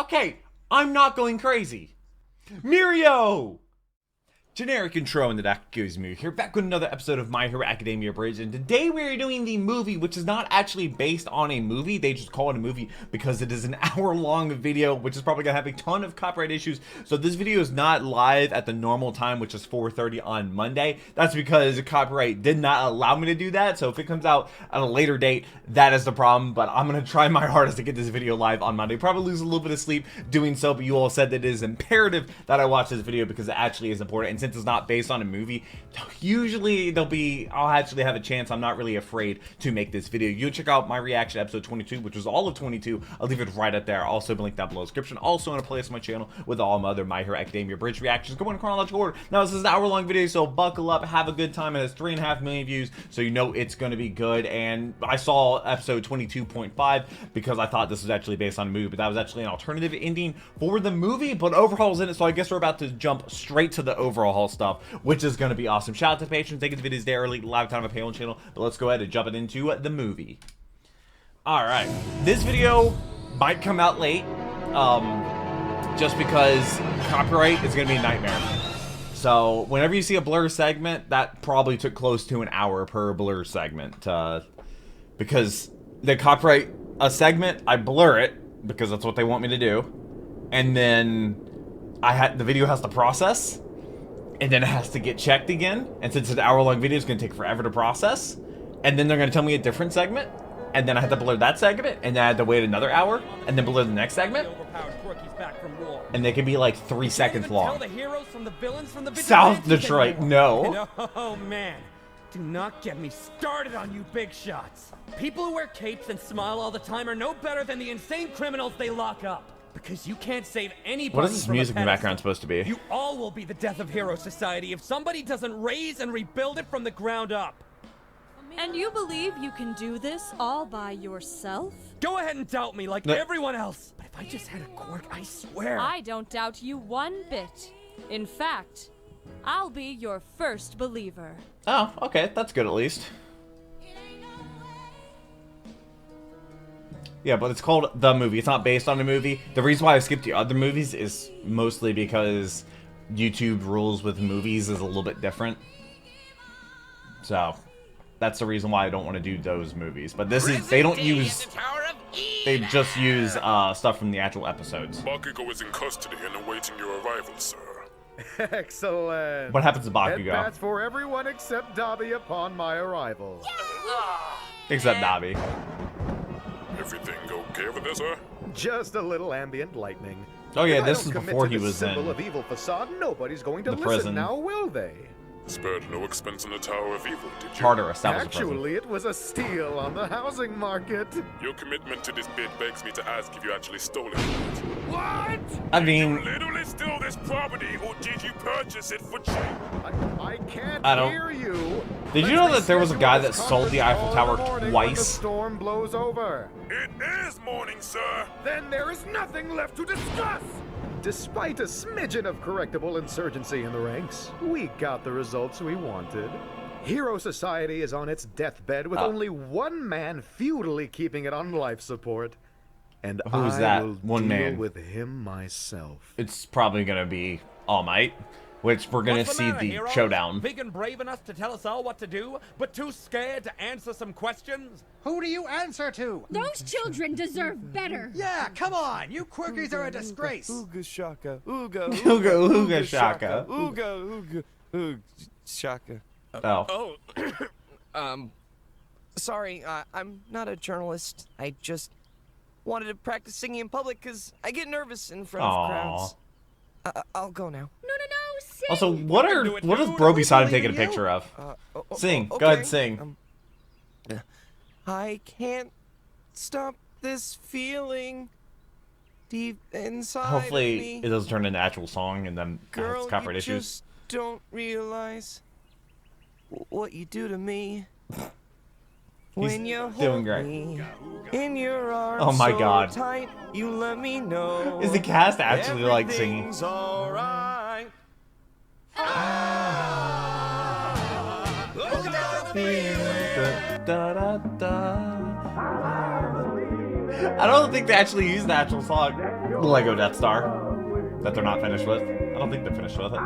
Okay, I'm not going crazy. Mirio! Generic intro in the DuckGoesmoo here, back with another episode of My Hero Academia Abridged, and today we're doing the movie, which is not actually based on a movie. They just call it a movie because it is an hour-long video, which is probably gonna have a ton of copyright issues. So this video is not live at the normal time, which is 4:30 on Monday. That's because copyright did not allow me to do that. So if it comes out at a later date, that is the problem. But I'm gonna try my hardest to get this video live on Monday. Probably lose a little bit of sleep doing so, but you all said that it is imperative that I watch this video because it actually is important. And since it's not based on a movie, usually I'll actually have a chance. I'm not really afraid to make this video. You check out my reaction episode 22, which was all of 22. I'll leave it right up there. Also been linked down below in the description. Also in a playlist on my channel with all my other My Hero Academia Abridged reactions going in chronological order. Now this is an hour-long video, so buckle up, have a good time. It has 3.5 million views, so you know it's going to be good. And I saw episode 22.5 because I thought this was actually based on a movie, but that was actually an alternative ending for the movie, but overhaul's in it. So I guess we're about to jump straight to the overhaul stuff, which is going to be awesome. Shout out to patrons taking the videos there early, live time on my Patreon channel. But let's go ahead and jump it into the movie. All right, this video might come out late, just because copyright is going to be a nightmare. So whenever you see a blur segment, that probably took close to an hour per blur segment, because they copyright a segment, I blur it because that's what they want me to do, and then the video has to process. And then it has to get checked again. And since it's an hour-long video, it's going to take forever to process. And then they're going to tell me a different segment. And then I have to blur that segment. And then I have to wait another hour. And then blur the next segment. And they can be like 3 seconds long. South Detroit, no. Oh, man. Do not get me started on you big shots. People who wear capes and smile all the time are no better than the insane criminals they lock up. Because you can't save anybody. What is this music in the background supposed to be? You all will be the death of Hero Society if somebody doesn't raise and rebuild it from the ground up. And you believe you can do this all by yourself? Go ahead and doubt me like everyone else. But if I just had a quirk, I swear. I don't doubt you one bit. In fact, I'll be your first believer. Oh, okay. That's good at least. Yeah, but it's called The Movie. It's not based on a movie. The reason why I skipped the other movies is mostly because YouTube rules with movies is a little bit different. So, that's the reason why I don't want to do those movies. But this is, they don't use, they just use stuff from the actual episodes. Bakugo is in custody and awaiting your arrival, sir. Excellent. What happens to Bakugo? That's for everyone except Dabi upon my arrival. Except Dabi. Everything okay over there, sir? Just a little ambient lightning. Oh yeah, If this I is don't before commit he to the was symbol in of evil facade, nobody's going to the listen prison. now, will they? Spared no expense in the Tower of Evil, did you? Tartarus, that was a prison. Actually, it was a steal on the housing market. Your commitment to this bid begs me to ask if you actually stole it. What? I mean, Did you literally steal this property, or did you purchase it for cheap? I can't I don't- hear you. Did you know that there was a guy that sold the Eiffel Tower When the twice? storm blows over. It is morning, sir. Then there is nothing left to discuss! Despite a smidgen of correctable insurgency in the ranks, we got the results we wanted. Hero Society is on its deathbed with only one man feudally keeping it on life support. And Who's I that will one deal man? with him myself. It's probably gonna be All Might, which we're gonna What's the see matter, the heroes? showdown. Big and brave enough to tell us all what to do, but too scared to answer some questions? Who do you answer to? Those children deserve better. Yeah, come on. You quirkies are a disgrace. Ooga shaka, ooga, Ooga ooga shaka. ooga, ooga shaka. Oh. Sorry, I'm not a journalist. I just wanted to practice singing in public because I get nervous in front of crowds. I'll go now. No, sing. Also, what is Bro beside him taking a picture of? Sing. Go ahead, sing. I can't stop this feeling deep inside Hopefully, of me. it doesn't turn into an actual song and then Girl, has copyright you issues. just don't realize what you do to me. When you doing hold great. me in your arms Oh my so God. tight, you let me know Is the cast actually like singing? everything's all right. I don't think they actually use the actual song, the Lego Death Star, that they're not finished with. I don't think they're finished with it.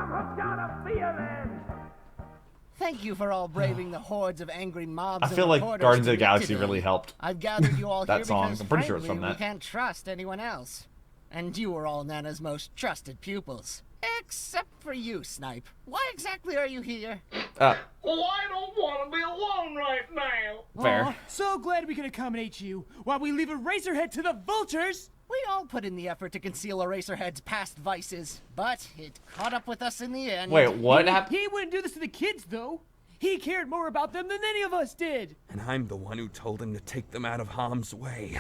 Thank you for all braving the hordes of angry mobs. I feel like Guardians of the Galaxy really helped. I've gathered you all that here song. because, I'm pretty sure it's from frankly, that. we can't trust anyone else. And you are all Nana's most trusted pupils. Except for you, Snipe. Why exactly are you here? Well, I don't want to be alone right now. Fair. Aw, so glad we can accommodate you while we leave Eraserhead to the vultures. We all put in the effort to conceal Eraserhead's past vices, but it caught up with us in the end. Wait, what happened? He wouldn't do this to the kids, though. He cared more about them than any of us did. And I'm the one who told him to take them out of harm's way.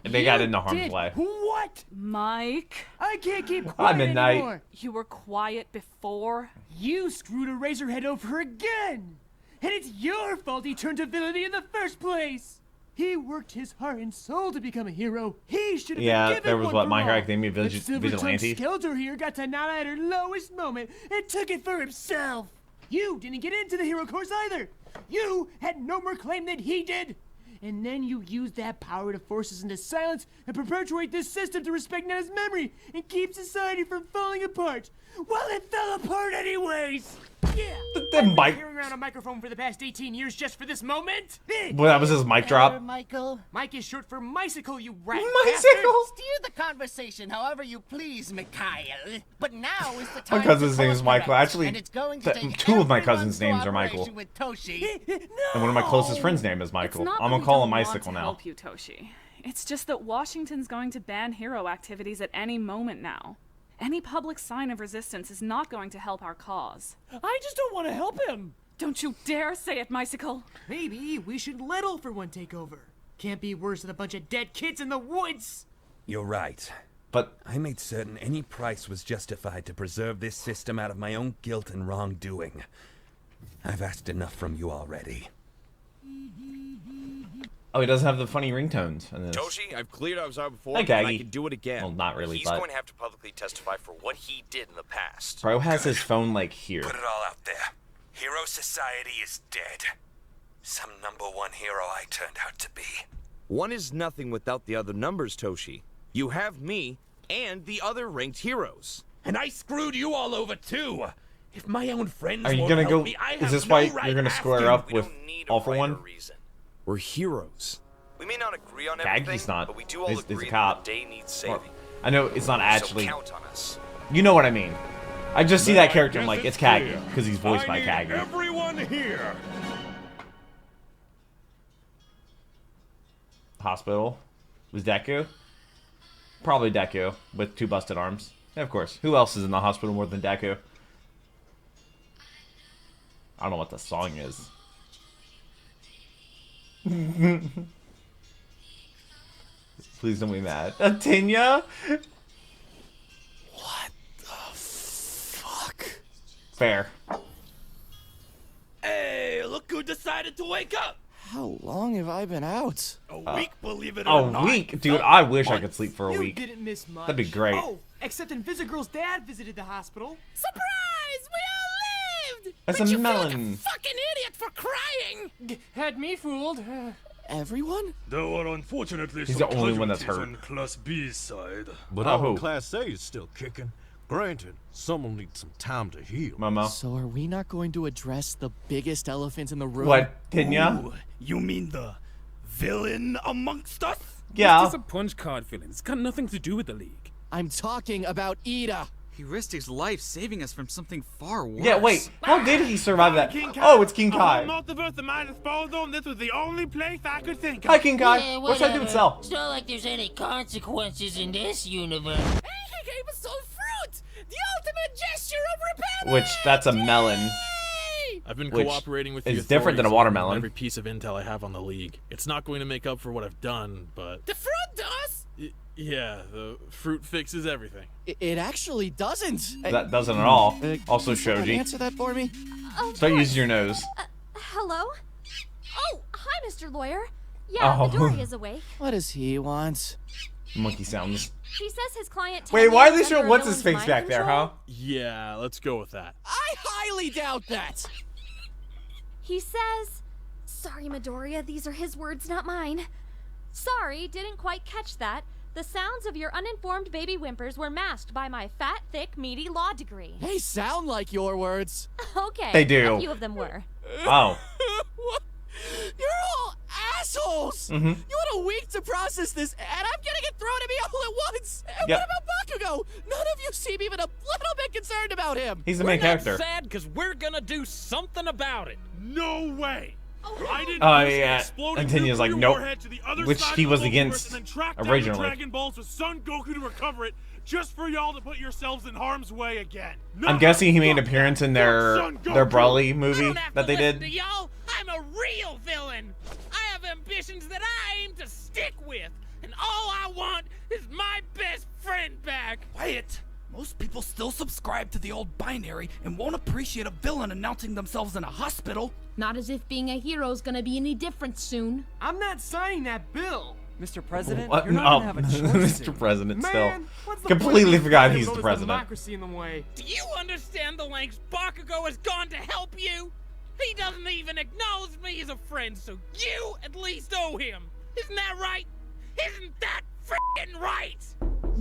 They got into harm's way. What? Mike, I can't keep quiet Midnight. anymore. you were quiet before. You screwed Eraserhead over again. And it's your fault he turned to villainy in the first place. He worked his heart and soul to become a hero. He should have Yeah, been given there was one what, for My Hero all. Academia But Vigilante? Silver-tongued Skeletor here got to Nana at her lowest moment and took it for himself. You didn't get into the hero course either. You had no more claim than he did. And then you used that power to force us into silence and perpetuate this system to respect Nana's memory and keep society from falling apart. Well, it fell apart anyways. Yeah. Then I've Mike. been carrying around a microphone for the past 18 years just for this moment. Well, that was his mic drop. Michael. Mike is short for Mycicle, you rat Mycicle? Steer the conversation however you please, Mikhail. But now is the My time cousin's to name is Michael. correct, Actually, and it's going to take two of my everyone's cousins' names are Michael. cooperation with Toshi. And one of my closest friends' name is Michael. It's not I'm that gonna we call don't him want Icicle to now. help you, Toshi. It's just that Washington's going to ban hero activities at any moment now. Any public sign of resistance is not going to help our cause. I just don't want to help him. Don't you dare say it, Mycicle. Maybe we should let All for One take over. Can't be worse than a bunch of dead kids in the woods. You're right. But I made certain any price was justified to preserve this system out of my own guilt and wrongdoing. I've asked enough from you already. oh, he doesn't have the funny ringtones in this. Toshi, I've cleared I was out before, Okay. and I can do it again. Well, not really, He's but going to have to publicly testify for what he did in the past. Bro has his phone like here. Put it all out there. Hero Society is dead. Some #1 hero I turned out to be. One is nothing without the other numbers, Toshi. You have me and the other ranked heroes. And I screwed you all over too. If my own friends Are you won't gonna help go? me, I Is have this no why right you're gonna square asking. up We with don't need a All for rhyme or One? reason. We're heroes. We may not agree on Cagney's everything, not. but we do all He's a agree cop. that the day needs Or- saving. I know it's not actually. So count on us. You know what I mean. I just see Then that I character. I'm guess like, it's clear. Cagney because he's voiced by I need Cagney. everyone here. Hospital was Deku. Probably Deku with 2 busted arms. Yeah, of course. Who else is in the hospital more than Deku? I don't know what the song is. Please don't be mad. Tinya? What the fuck? Fair. Hey, look who decided to wake up! How long have I been out? A week, believe it A or not. week? Dude, I wish I could sleep for a You week. didn't miss much. That'd be great. Oh, except Invisigirl's dad visited the hospital. Surprise! We all lived! That's But a you feel like melon. fucking idiot for crying! Had me fooled. Everyone? There are unfortunately He's some the only one that's casualties hurt. on Class B's side. But Oh. our Class A is still kicking. Granted, some will need some time to heal. Momo. So are we not going to address the biggest elephant in the room? What, Tinya? You mean the villain amongst us? Yeah. It's just a punch card villain. It's got nothing to do with the league. I'm talking about Ida. He risked his life saving us from something far worse. Yeah, wait. How did he survive that? Oh, it's King Kai. Multiverse of my disposal, and this was the only place I could think of. Hi, King Kai. Yeah, What should I do with whatever. Cell? It's not like there's any consequences in this universe. Hey, he gave us soul fruit! The ultimate gesture of repentance! Which, that's a melon. I've been Which cooperating with is the different than a authorities on watermelon. Every piece of intel I have on the league. It's not going to make up for what I've done, but The fruit does! yeah, the fruit fixes everything. It actually doesn't. That doesn't at all. Also, Can someone Shoji. answer that for me? Start using your nose. Hello? Oh, hi, Mr. Lawyer. Yeah, Oh. Midoriya's awake. What does he want? Monkey sounds. She says his client. Wait, why are they is showing under what's a his villain's face mind back there, control. huh? Yeah, let's go with that. I highly doubt that. He says, sorry, Midoriya, these are his words, not mine. Sorry, didn't quite catch that. The sounds of your uninformed baby whimpers were masked by my fat, thick, meaty law degree. They sound like your words. Okay. They do. A few of them were. Oh. You're all assholes! Mm-hmm. You had a week to process this, and I'm getting it thrown at me all at once! And Yep. what about Bakugo? None of you seem even a little bit concerned about him! He's the main character. We're not sad because we're gonna do something about it. No way! I didn't Oh, use an yeah. exploding And Tinya's like, nuclear nope. warhead to the other Which side he of was the multiverse against and then track down originally. the Dragon Balls with Son Goku to recover it, just for y'all to put yourselves in harm's way again. No, I'm guessing he made an appearance in their Son Goku. Broly movie that they did. To y'all, I'm a real villain. I have ambitions that I aim to stick with, and all I want is my best friend back. Quiet! Most people still subscribe to the old binary and won't appreciate a villain announcing themselves in a hospital. Not as if being a hero's gonna be any different soon. I'm not signing that bill. Mr. President, What? you're not Oh, gonna have a choice. Mr. President still. Man, what's the point Completely of forgot freedom he's when the there's president. democracy in the way. Do you understand the lengths Bakugo has gone to help you? He doesn't even acknowledge me as a friend, so you at least owe him. Isn't that right? Isn't that freaking right?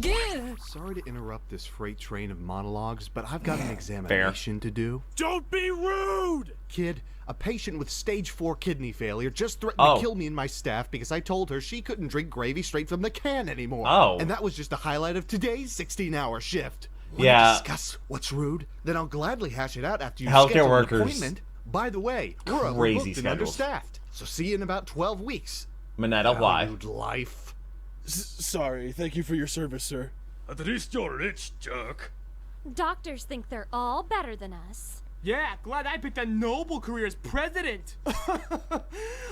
Yeah. Sorry to interrupt this freight train of monologues, but I've got an examination to do. Don't be rude! Kid, a patient with stage 4 kidney failure just threatened Oh. to kill me and my staff because I told her she couldn't drink gravy straight from the can anymore. Oh. And that was just a highlight of today's 16-hour shift. Want Yeah. to discuss what's rude? Then I'll gladly hash it out after you Healthcare schedule workers. an appointment. By the way, we're Crazy overbooked and schedules. understaffed. So see you in about 12 weeks. Mineta, why? Valued life. Sorry. Thank you for your service, sir. At least you're rich, jerk. Doctors think they're all better than us. Yeah, glad I picked a noble career as president.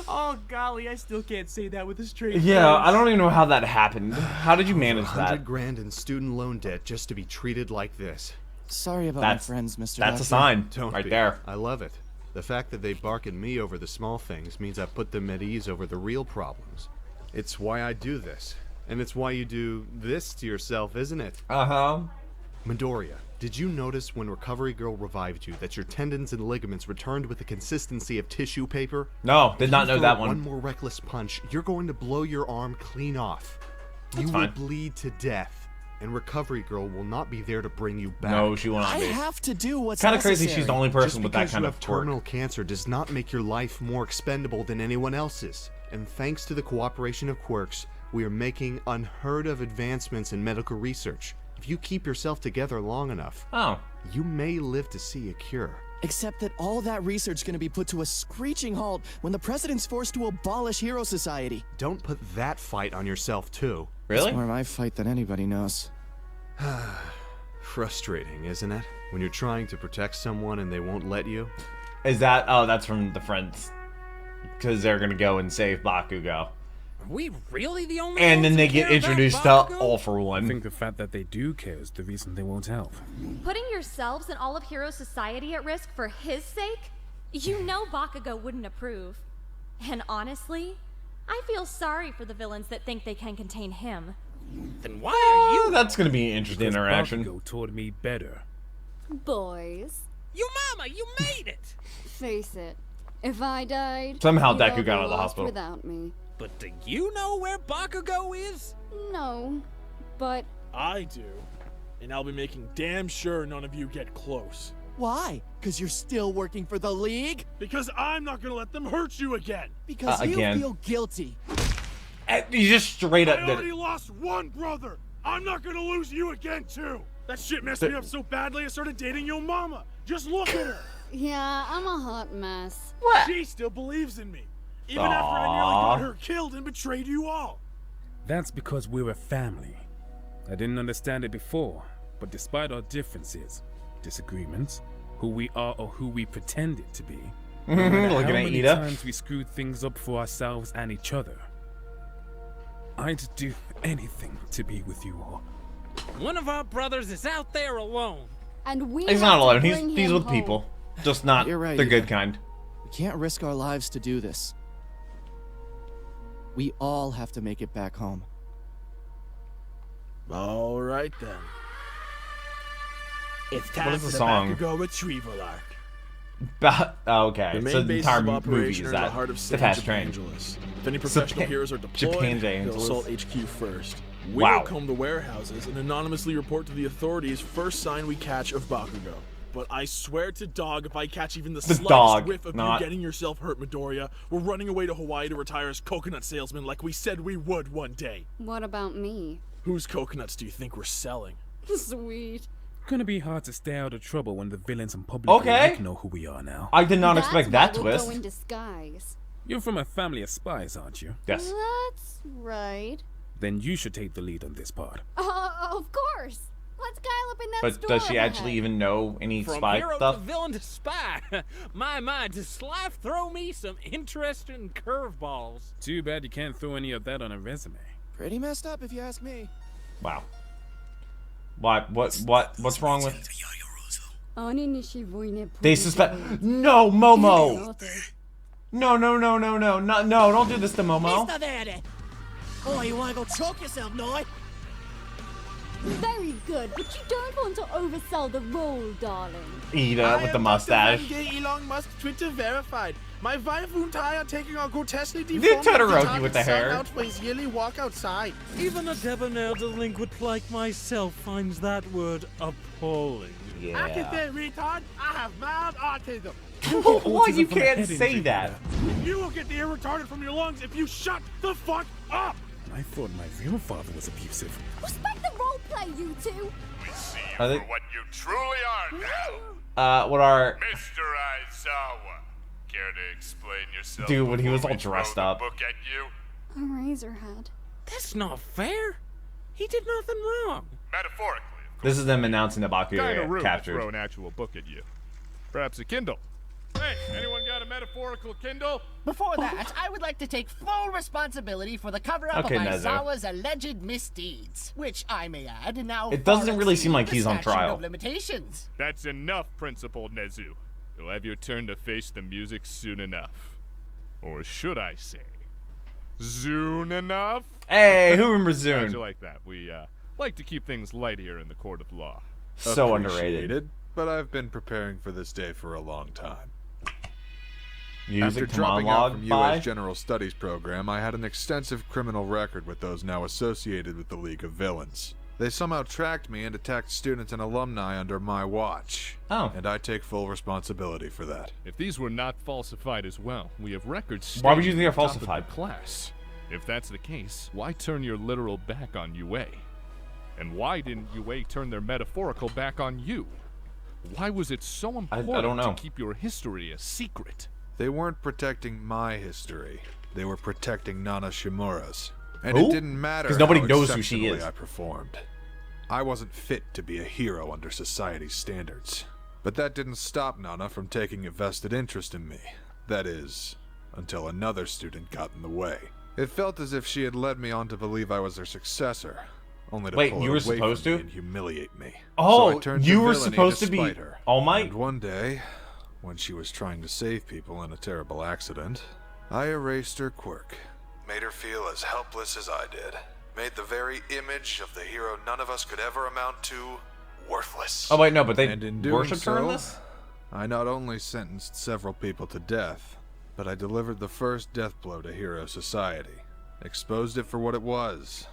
Oh, golly, I still can't say that with a straight face. Yeah, I don't even know how that happened. How did you manage $100 that? grand in student loan debt just to be treated like this. Sorry about That's- my friends, Mr. That's a Doctor. sign Don't right be. there. I love it. The fact that they bark at me over the small things means I put them at ease over the real problems. It's why I do this. And it's why you do this to yourself, isn't it? Uh-huh. Midoriya, did you notice when Recovery Girl revived you that your tendons and ligaments returned with the consistency of tissue paper? No, did not know that One one. more reckless punch, you're going to blow your arm clean off. That's You fine. will bleed to death, and Recovery Girl will not be there to bring you back. No, she will not I be. have to do what's Kind of crazy necessary. she's the only person Just with that because kind you of have quirk. terminal cancer does not make your life more expendable than anyone else's. And thanks to the cooperation of Quirks, we are making unheard of advancements in medical research. If you keep yourself together long enough, you may live to see a cure. Except that all that research is going to be put to a screeching halt when the president's forced to abolish Hero Society. Don't put that fight on yourself, too. It's more my fight than anybody knows. Frustrating, isn't it? When you're trying to protect someone and they won't let you? Is that... Oh, that's from the Friends. Because they're going to go and save Bakugo. Are we really the only And ones then who they get care about introduced to Bakugo? All for One. I think the fact that they do care is the reason they won't help. Putting yourselves and all of Hero Society at risk for his sake? You know Bakugo wouldn't approve. And honestly, I feel sorry for the villains that think they can contain him. Then why are you? That's going to be an interesting Because interaction. Bakugo taught me better. Boys, You mama, you made it! face it. If I died, Somehow you'd Deku all got out be of the lost hospital. without me. But do you know where Bakugo is? No, but I do. And I'll be making damn sure none of you get close. Why? Because you're still working for the League? Because I'm not gonna let them hurt you again. Because you again. feel guilty. You just straight up I did already it. lost one brother. I'm not gonna lose you again, too. That shit messed me up so badly I started dating your mama. Just look at her. yeah, I'm a hot mess. She still believes in me. Even after I nearly got her killed and betrayed you all. That's because we're a family. I didn't understand it before, but despite our differences, disagreements, who we are or who we pretended to be, no matter Looking how at many Ida. times we screwed things up for ourselves and each other, I'd do anything to be with you all. One of our brothers is out there alone. And we He's have not to alone. bring He's him with home. people. Just not You're right, the good Ida. kind. We can't risk our lives to do this. We all have to make it back home. All right then. It's time is for the the song? Bakugo retrieval arc. Okay, The so main the bases entire of movie operation is are in the that heart of the San fast train. Angeles. If any professional heroes are deployed, Japan they'll Angeles. assault HQ first. We'll Wow. comb the warehouses and anonymously report to the authorities first sign we catch of Bakugo. But I swear to dog, if I catch even the slightest dog, whiff of not- you getting yourself hurt, Midoriya, we're running away to Hawaii to retire as coconut salesmen like we said we would one day. What about me? Whose coconuts do you think we're selling? Sweet. Gonna be hard to stay out of trouble when the villains and public Okay. alike know who we are now. I did not That's expect why that we'll twist. go in disguise. You're from a family of spies, aren't you? Yes. That's right. Then you should take the lead on this part. Of course. Let's guile up in that But store does she up actually ahead. even know any From spy hero stuff? to villain to spy. My, does life throw me some interesting curveballs? Too bad you can't throw any of that on a resume. Pretty messed up if you ask me. Wow. What's wrong with? They suspect. No, Momo. No, don't do this to Momo. Mr. There. Oh, you wanna go choke yourself, Noi? Very good, but you don't want to oversell the role, darling. Ida with the mustache. Elon Musk Twitter verified. My wife and I are taking our grotesquely Did deformed Todoroki with the retarded son hair. out for his yearly walk outside. Even a debonair delinquent like myself finds that word appalling. I can say retard. I have mild autism. Why you can't say that? You will get the air retarded from your lungs if you shut the fuck up. I thought my real father was abusive. Respect the role play, you two. We see you Are they- for what you truly are now. What are? Mr. Aizawa. Care to explain yourself? Dude, when he was before all we throw dressed the up. Book at you? A Razorhead. That's not fair. He did nothing wrong. Metaphorically. This is them announcing that Bakugo Kinda got rude to captured. throw an actual book at you. Perhaps a Kindle. Hey, anyone got a metaphorical Kindle? Before that, I would like to take full responsibility for the cover-up Okay, of Nezu. Aizawa's alleged misdeeds, which I may add now. It doesn't far really seem like exceed he's the on statute trial. of limitations. That's enough, Principal Nezu. You'll have your turn to face the music soon enough. Or should I say, Zune enough? Hey, who remembers How'd Zune? you like that? We like to keep things light here in the court of law. So underrated. Appreciated, but I've been preparing for this day for a long time. Music After to dropping out from monologue by? U.S. General Studies program, I had an extensive criminal record with those now associated with the League of Villains. They somehow tracked me and attacked students and alumni under my watch. Oh. And I take full responsibility for that. If these were not falsified as well, we have records. Why would you think stating they're the top of the falsified? Class. If that's the case, why turn your literal back on UA? And why didn't UA turn their metaphorical back on you? Why was it so important don't know. to keep your history a secret? They weren't protecting my history. They were protecting Nana Shimura's. And Who? it didn't matter 'Cause nobody how knows who she exceptionally is. I performed. I wasn't fit to be a hero under society's standards. But that didn't stop Nana from taking a vested interest in me. That is, until another student got in the way. It felt as if she had led me on to believe I was her successor, only to Wait, pull you it were away supposed from me to? and humiliate me. Oh, So I turned you to were villainy supposed to be despite her. All Might? And one day, when she was trying to save people in a terrible accident, I erased her quirk, made her feel as helpless as I did, made the very image of the hero none of us could ever amount to worthless. Oh wait, no, but they and in doing worshipped her in so, this? I not only sentenced several people to death, but I delivered the first death blow to Hero Society, exposed it for what it was,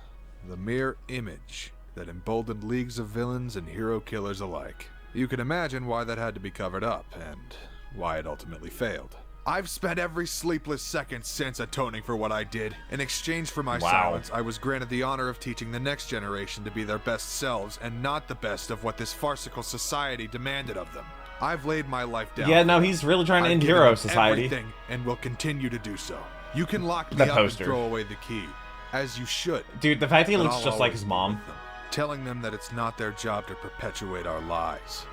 the mere image that emboldened leagues of villains and hero killers alike. You can imagine why that had to be covered up, and why it ultimately failed. I've spent every sleepless second since atoning for what I did. In exchange for my Wow. silence, I was granted the honor of teaching the next generation to be their best selves, and not the best of what this farcical society demanded of them. I've laid my life down. Yeah, for no, them. he's really trying to I've end given Hero them Society. everything, and will continue to do so. You can lock me The up poster. and throw away the key, as you should. Dude, the fact that he But looks I'll just like always his be mom. with them, telling them that it's not their job to perpetuate our lies.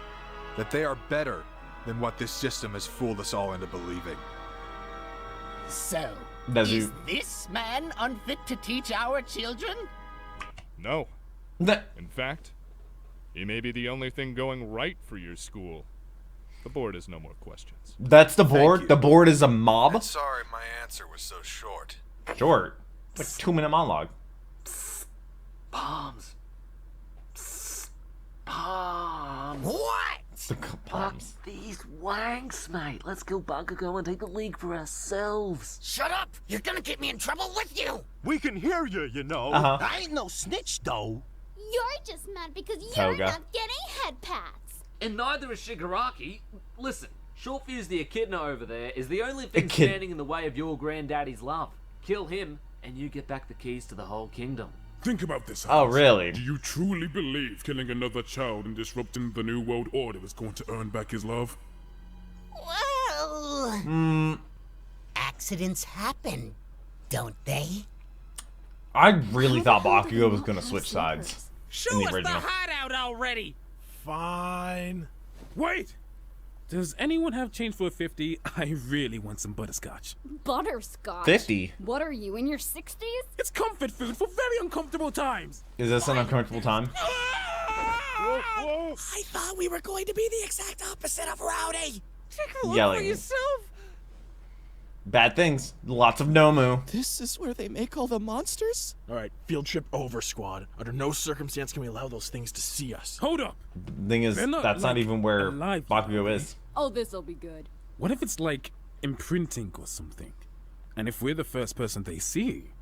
That they are better than what this system has fooled us all into believing. So, Nezu. is this man unfit to teach our children? No. That- In fact, he may be the only thing going right for your school. The board has no more questions. That's the board? The board is a mob? And sorry my answer was so short. Short. Like 2-minute monologue. Bombs. Bombs. What? palms. These wanks, mate. Let's kill Bakugo and take the league for ourselves. Shut up! You're gonna get me in trouble with you! We can hear you, you know. I ain't no snitch, though. You're just mad because you're Toga. not getting head pats. And neither is Shigaraki. Listen, Short-Fuse the Echidna over there is the only thing Echid- standing in the way of your granddaddy's love. Kill him, and you get back the keys to the whole kingdom. Think about this. Oh, Hans. really? Do you truly believe killing another child and disrupting the New World Order is going to earn back his love? Well... Accidents happen, don't they? I really thought Bakugo was gonna switch sides in Show the us the original. hideout already. Fine. Wait! Does anyone have change for a 50? I really want some butterscotch. Butterscotch? 50? What are you, in your 60s? It's comfort food for very uncomfortable times. Is this an uncomfortable time? I thought we were going to be the exact opposite of rowdy. Yelling. Bad things. Lots of Nomu. This is where they make all the monsters? Alright, field trip over, squad. Under no circumstance can we allow those things to see us. Hold up. Thing is, They're not, that's not like, even where alive, Bakugo is. Oh, this'll be good. What if it's like imprinting or something? And if we're the first person they see,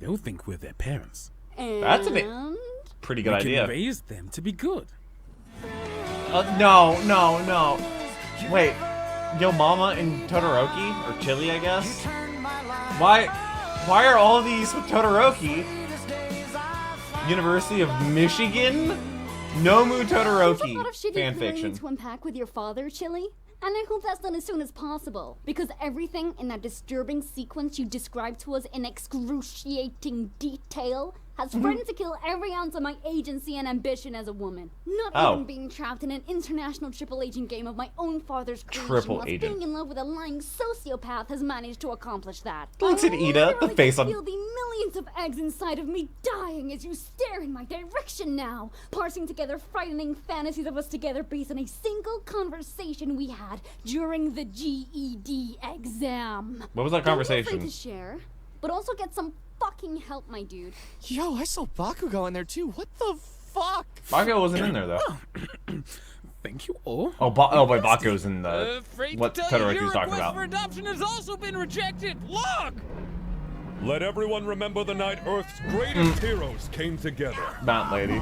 they'll think we're their parents. That's a pretty good we idea. Can raise them to be good. No. Wait, Yo Mama and Todoroki, or Chili, I guess. Why are all of these with Todoroki? University of Michigan, Nomu Todoroki fanfiction. To unpack with your father, Chili? And I hope that's done as soon as possible, because everything in that disturbing sequence you described to us in excruciating detail has threatened to kill every ounce of my agency and ambition as a woman. Not even being trapped in an international triple agent game of my own father's creation whilst being in love with a lying sociopath has managed to accomplish that. Looks at Ida, the face on. I feel the millions of eggs inside of me dying as you stare in my direction now, parsing together frightening fantasies of us together based on a single conversation we had during the GED exam. What was that Don't be conversation? afraid to share, but also get some fucking help, my dude. Yo, I saw Bakugo in there too. What the fuck? Bakugo wasn't in there though. Thank you all. Oh, wait, Bakugo's in the what Tell you, Todoroki your was talking request about. for adoption has also been rejected. Look! Let everyone remember the night Earth's greatest heroes came together. Mount Lady.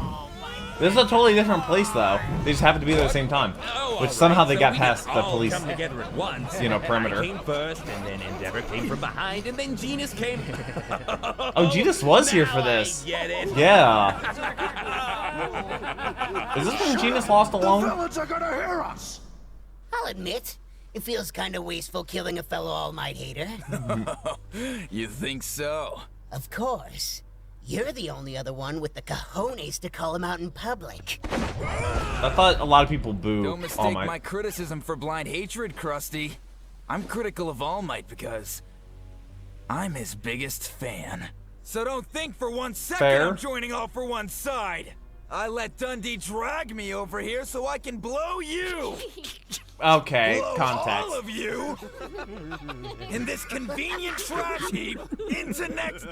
This is a totally different place though. They just happened to be there at the same time, which somehow they got past the police, Come together at once. you know, perimeter. I came first, and then Endeavor came from behind, and then Genus came. Oh, Genus was here for this. Get it? Yeah. Is this when Genus lost alone? villains are gonna hear us! I'll admit, it feels kinda wasteful killing a fellow All Might hater. You think so? Of course. You're the only other one with the cojones to call him out in public. I thought a lot of people boo Don't All mistake Might. my criticism for blind hatred, Krusty. I'm critical of All Might because I'm his biggest fan. So don't think for 1 second Fair. I'm joining all for one side. I let Dundee drag me over here so I can blow you. Okay, Blow context. all of you in this convenient trash heap into next.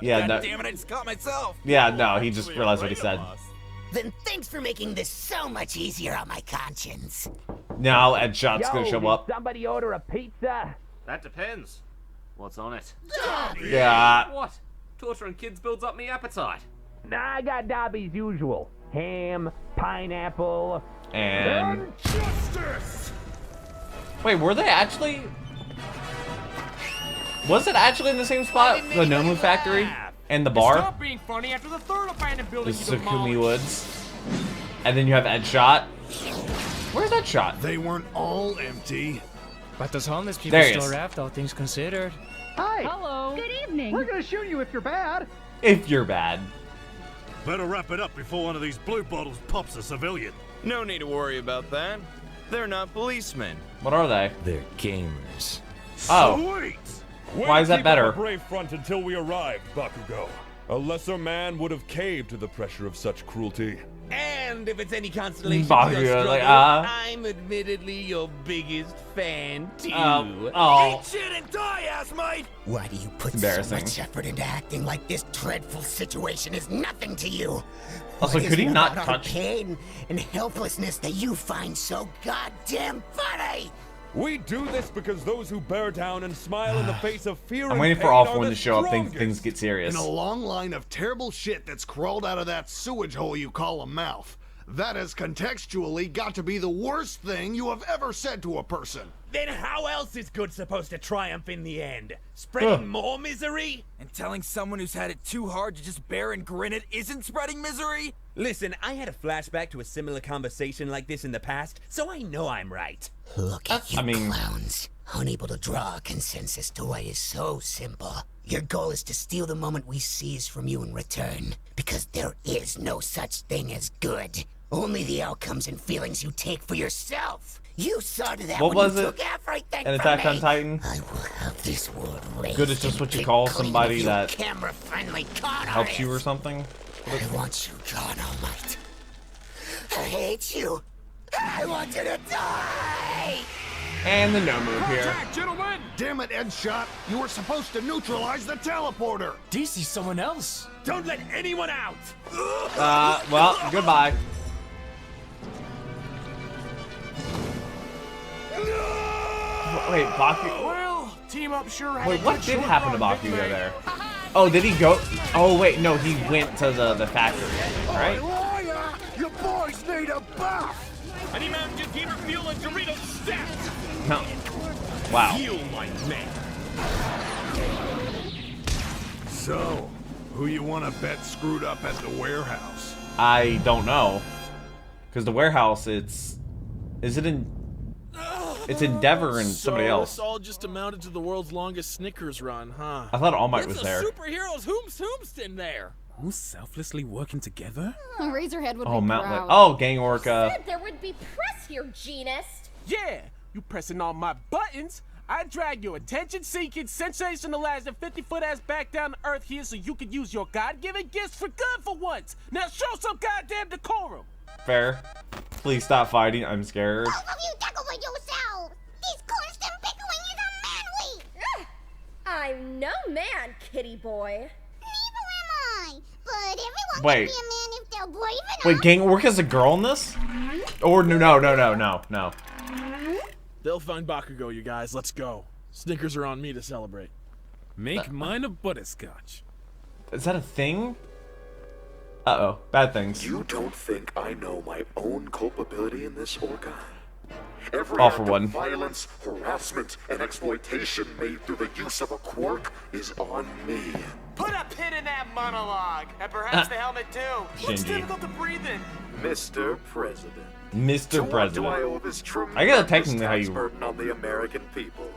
Yeah, God no. damn it! I just caught myself. Yeah, no, he just realized what he said. Then thanks for making this so much easier on my conscience. Now Ed Shot's gonna show up. Somebody order a pizza? That depends. What's on it? Yeah. What? Torturing kids builds up me appetite. Nah, I got Dobby's usual. Ham, pineapple, And Justice! wait, were they actually? Was it actually in the same spot? The Nomu factory and the bar, Stop being funny after the third abandoned the building you Sukumi demolished. Woods, and then you have Ed Shot. Where's that shot? They weren't all empty. But those homeless people There he still is. raft, all things considered. Hi. Hello. Good evening. We're gonna shoot you if you're bad. If you're bad. Better wrap it up before one of these blue bottles pops a civilian. No need to worry about that. They're not policemen. What are they? They're gamers. Oh. Sweet! Why is that better? Keep up a brave front until we arrived, Bakugo. A lesser man would have caved to the pressure of such cruelty. And And if it's any consolation Bakugo, to your like, struggle, I'm admittedly your biggest fan too. Oh. Eat shit and die, ass mate! Why do you put so Embarrassing. much effort into acting like this dreadful situation is nothing to you? Also, What could he is it not about our touch- pain and helplessness that you find so goddamn funny? We do this because those who bear down and smile in the face of fear I'm and waiting for pain All are For One the to show up. strongest. Things get serious. In a long line of terrible shit that's crawled out of that sewage hole you call a mouth. That has contextually got to be the worst thing you have ever said to a person. Then how else is good supposed to triumph in the end? Spreading more misery? And telling someone who's had it too hard to just bear and grin it isn't spreading misery? Listen, I had a flashback to a similar conversation like this in the past, so I know I'm right. Look at you clowns. Unable to draw a consensus to what is so simple. Your goal is to steal the moment we seize from you in return. Because there is no such thing as good. Only the outcomes and feelings you take for yourself. You saw to that What when was you it? took everything An from Attack on me. Titan? I will have this world raised Good is just what you and call clean of somebody you that camera-friendly con helps you or artists. something. I want you gone, All Might. I hate you. I want you to die. And the no move here. Contact, gentlemen! Damn it, Edshot. You were supposed to neutralize the teleporter. DC someone else. Don't let anyone out! Well, goodbye. Wait, Bakugo. Well, team up sure had Wait, a what good did short happen to run Bakugo victory. there? Oh, did he go? Oh, wait, no, he went to the factory, right? Liar! Your boys need a bath! Any man just keep her fuel and Dorito stacked! No. Wow. Fuel my man. So, who you want to bet screwed up at the warehouse? I don't know. Because the warehouse, is it in... It's Endeavor and somebody So else. this all just amounted to the world's longest Snickers run, huh? I thought All Might was there. Superheroes whomst in there. All selflessly working together? Razorhead would Oh, be Mount proud. Oh, Gang Orca. Said there would be press here, Genist. Yeah, you pressing all my buttons. I drag your attention-seeking, sensationalized, and 50-foot ass back down to earth here so you can use your God-given gifts for good for once. Now show some goddamn decorum. Fair. Please stop fighting. I'm scared. Both of you tackle with yourselves. This constant bickering is unmanly. I'm no man, kitty boy. Neither am I. But everyone Wait. can be a man if they're brave enough. Wait, Gang Orca's a girl in this? Or no. They'll find Bakugo, you guys. Let's go. Snickers are on me to celebrate. Make mine a butterscotch. Is that a thing? Uh-oh. Bad things. You don't think I know my own culpability in this, Orca? Every All act for of one. violence, harassment, and exploitation made through the use of a quirk is on me. Put a pin in that monologue, and perhaps the helmet too. Looks Shinji. difficult to breathe in. Mr. President. Mr. To what do I President. owe this I gotta tremendous technically how tax you... burden on the American people?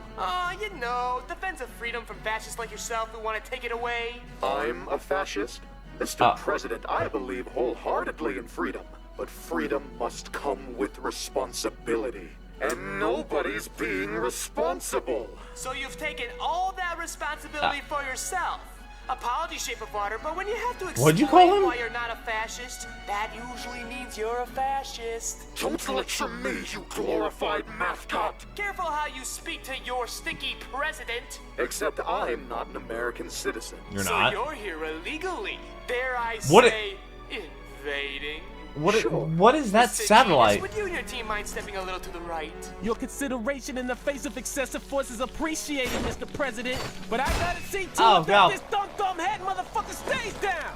You know, defense of freedom from fascists like yourself who want to take it away. I'm a fascist? Mr. Uh. President, I believe wholeheartedly in freedom, but freedom must come with responsibility. And nobody's being responsible. So you've taken all that responsibility for yourself. Apology, shape of water, but when you have to What'd you explain call him? why you're not a fascist, that usually means you're a fascist. Don't lecture me, you glorified mascot! Careful how you speak to your sticky president. Except I'm not an American citizen. You're So not? you're here illegally. Dare I What say, invading? What is that Mr. satellite? Genist, would you and your team mind stepping a little to the right? Your consideration in the face of excessive force is appreciated, Mr. President. But I gotta see to Oh, it that no. this dumb head motherfucker stays down.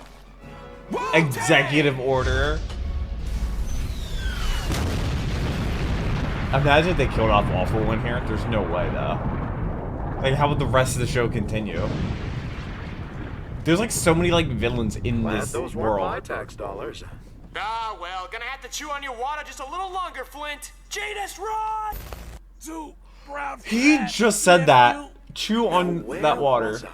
Executive order. Imagine if they killed off All For One here. There's no way, though. Like, how would the rest of the show continue? There's like so many like villains in Glad this those weren't my world. tax dollars. Ah, well, gonna have to chew on your water just a little longer, Flint. Jadis, run! Too proud for He that, just said nephew. that. Chew on where that water. was I?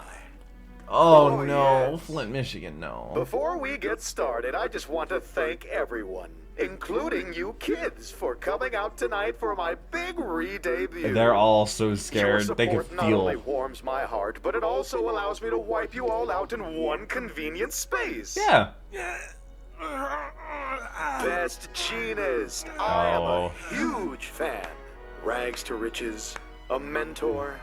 Oh Oh, no, yes. Flint, Michigan, no. Before we get started, I just want to thank everyone, including you kids, for coming out tonight for my big re-debut. They're all so Your scared. They could support not only feel. warms my heart, but it also allows me to wipe you all out in one convenient space. Yeah. best genist. I am a huge fan. Rags to riches, a mentor.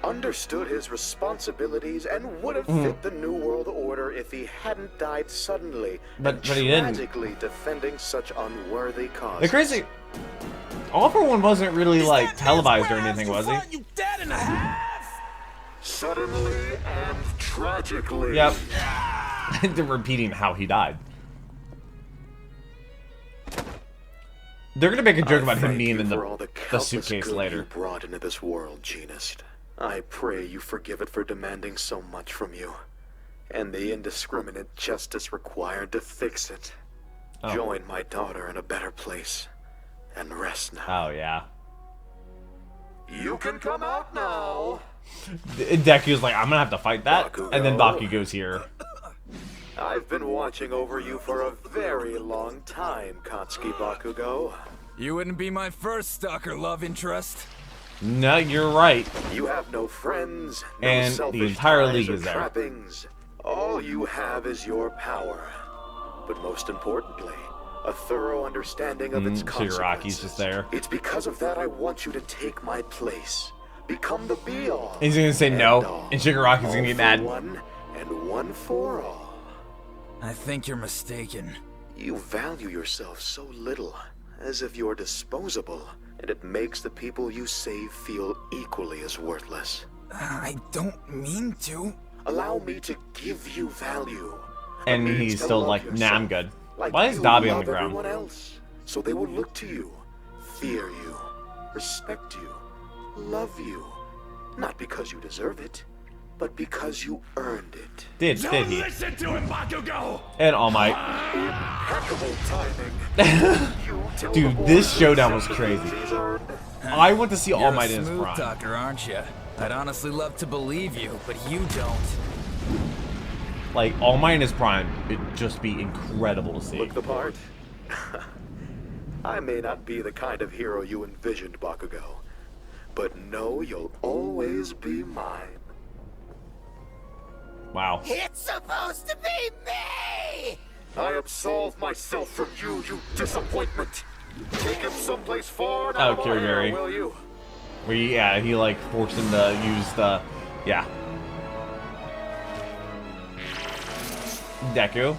Understood his responsibilities and would have fit the New World Order if he hadn't died suddenly. But he didn't. Tragically defending such unworthy causes. The crazy... All for One wasn't really, like, televised or anything, was he? You dead in a half! Suddenly and tragically. Yep. They're repeating how he died. They're gonna make a joke about him being in the suitcase later. You brought into this world, genist. I pray you forgive it for demanding so much from you, and the indiscriminate justice required to fix it. Join my daughter in a better place, and rest now. Oh yeah. You can come out now. Deku's like, I'm gonna have to fight that, and then Bakugo's here. I've been watching over you for a very long time, Katsuki Bakugo. You wouldn't be my first stalker love interest. No, you're right. You have no friends, no and selfish the entire ties league or is there. Trappings. All you have is your power. But most importantly, a thorough understanding of its consequences. Shigaraki's just there. It's because of that I want you to take my place. Become the be-all. He's gonna say no, and Shigaraki's gonna get mad. One and one for all. I think you're mistaken. You value yourself so little, as if you're disposable, and it makes the people you save feel equally as worthless. I don't mean to. Allow me to give you value. And he's still like, nah, I'm good. Why is Dabi on the ground? Everyone else, so they will look to you, fear you, respect you, love you, not because you deserve it, but because you earned it. Did he? Listen to him, Bakugo! And All Might. Impeccable timing. Dude, this showdown was crazy. I want to see All Might in You're a his smooth prime. talker, aren't you? I'd honestly love to believe you, but you don't. Like, All Might in his prime, it'd just be incredible to see. Look the part? I may not be the kind of hero you envisioned, Bakugo, but know you'll always be mine. Wow. It's supposed to be me! I absolve myself from you, you disappointment. Take him someplace far Oh, out of my hair, Kirigiri. will you? Yeah, he like forced him to use the, yeah. Deku.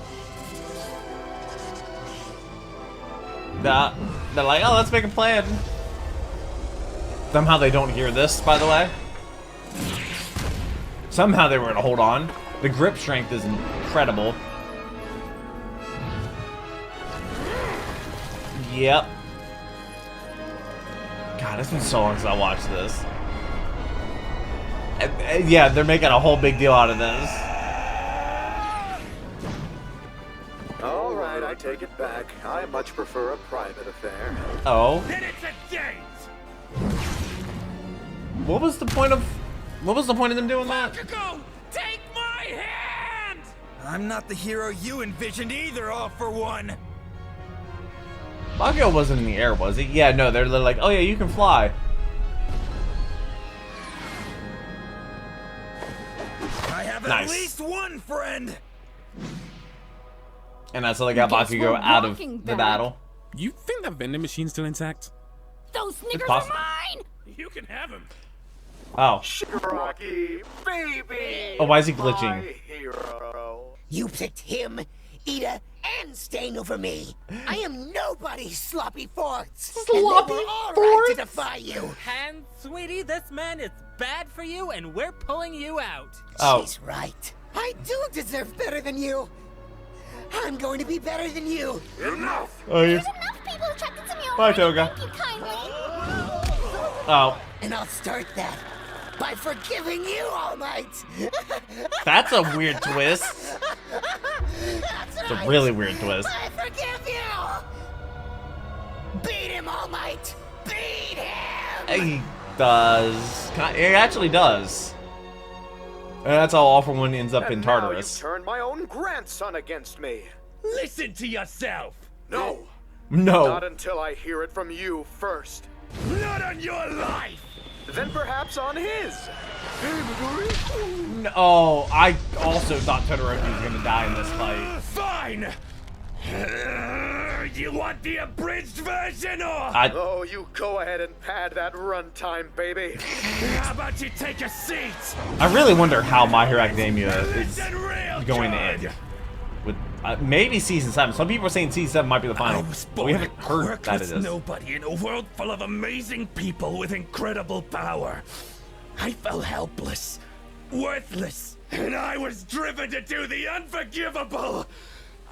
They're like, oh, let's make a plan. Somehow they don't hear this, by the way. Somehow they were gonna hold on. The grip strength is incredible. Yep. God, it's been so long since I watched this. Yeah, they're making a whole big deal out of this. All right, I take it back. I much prefer a private affair. Oh. Then it's a date! What was the point of them doing that? Bakugo, take my hand! I'm not the hero you envisioned either, All for One. Bakugo wasn't in the air, was he? Yeah, no, they're like, oh yeah, you can fly. I have Nice. at least one friend. And that's how they got Guess Bakugo we're out of walking the back. battle. You think that vending machine's still intact? Those Snickers are possible. mine! You can have him. Oh. Shigaraki, baby! Oh, why is he glitching? My hero. You picked him, Ida, and Stain over me. I am nobody's sloppy forts. Sloppy and they were all right to forts? defy you. And, sweetie, this man is bad for you, and we're pulling you out. Oh. She's right. I do deserve better than you. I'm going to be better than you. Enough! Oh, you. There's enough people attracted to me Bye, already. Toga. Thank you kindly. Oh. And I'll start that by forgiving you, All Might. That's a weird twist. That's It's a right. really weird twist. I forgive you. Beat him, All Might. Beat him. He does. He actually does. And that's how All for One ends up in And now Tartarus. you've turned my own grandson against me. Listen to yourself. No. No. Not until I hear it from you first. Not on your life. Then perhaps on his. No, oh, I also thought Todoroki was gonna die in this fight. Fine. Do you want the abridged version or? Oh, you go ahead and pad that runtime, baby. How about you take a seat? I really wonder how My Hero Academia is going to end. With maybe season 7. Some people are saying season 7 might be the final, but we haven't heard that it is. Nobody in a world full of amazing people with incredible power. I felt helpless, worthless, and I was driven to do the unforgivable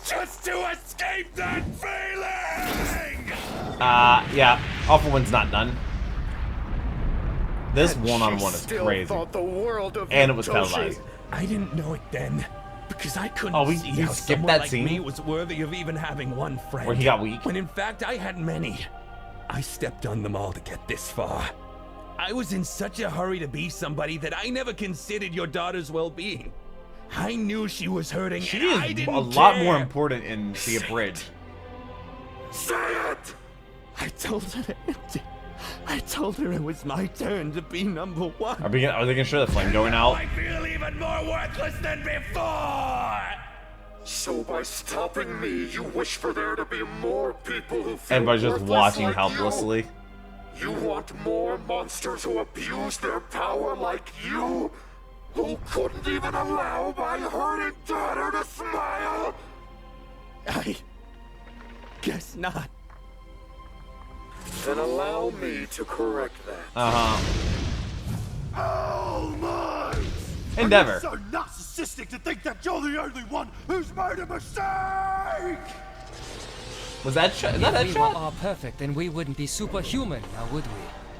just to escape that feeling. Yeah, Awful One's not done. This one-on-one is crazy, and it was televised. I didn't know it then. Because I couldn't see we how skipped someone that like scene me was worthy of even having one friend. where he got weak. When in fact I had many. I stepped on them all to get this far. I was in such a hurry to be somebody that I never considered your daughter's well-being. I knew she was hurting. She and I is didn't a lot care. more important in the Abridged. Say it! I told her it was my turn to be number one. Are they gonna show the flame going out? I feel even more worthless than before. So by stopping me, you wish for there to be more people who feel Everybody's just worthless watching like helplessly. You want more monsters who abuse their power like you? Who couldn't even allow my hurting daughter to smile? I guess not. Then allow me to correct that. Oh my! Endeavor. You're so narcissistic to think that you're the only one who's made a mistake! Was that shot? Is that If that we shot? were all perfect, then we wouldn't be superhuman, now would we?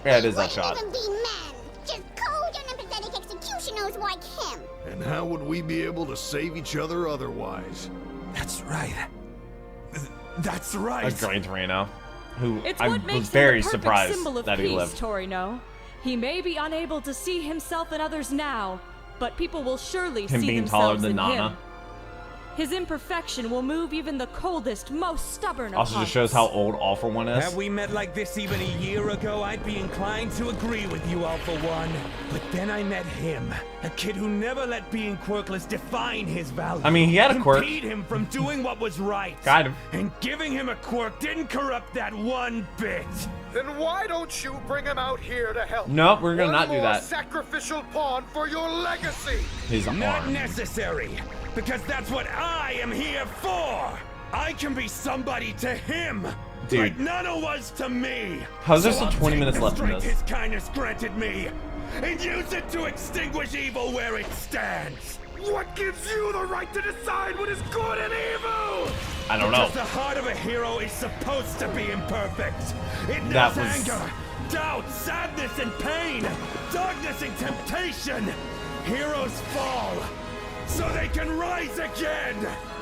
Yeah, it is that shot. Even be men, just cold and empathetic executioners like him. And how would we be able to save each other otherwise? That's right. That's right. That's Gran Torino, who It's I what was makes very him the perfect surprised symbol of that he peace, lived. Torino. He may be unable to see himself and others now, but people will surely Him see being taller themselves than in Nana. him. His imperfection will move even the coldest, most stubborn of Also just hearts. shows how old Awful One is. Had we met like this even a year ago, I'd be inclined to agree with you, Alpha One. But then I met him, a kid who never let being quirkless define his value. I mean, he had a quirk. Impede him from doing what was right. Kind of. And giving him a quirk didn't corrupt that one bit. Then why don't you bring him out here to help? Nope, we're gonna One not do more that. Sacrificial pawn for your legacy. His Not arm. necessary, because that's what I am here for. I can be somebody to him, Dude. like Nana was to me. How's there So still I'll 20 take minutes the left in strength this? His kindness granted me, and use it to extinguish evil where it stands. What gives you the right to decide what is good and evil? I don't know. Because the heart of a hero is supposed to be imperfect. It That knows was- anger, doubt, sadness, and pain, darkness and temptation. Heroes fall, so they can rise again.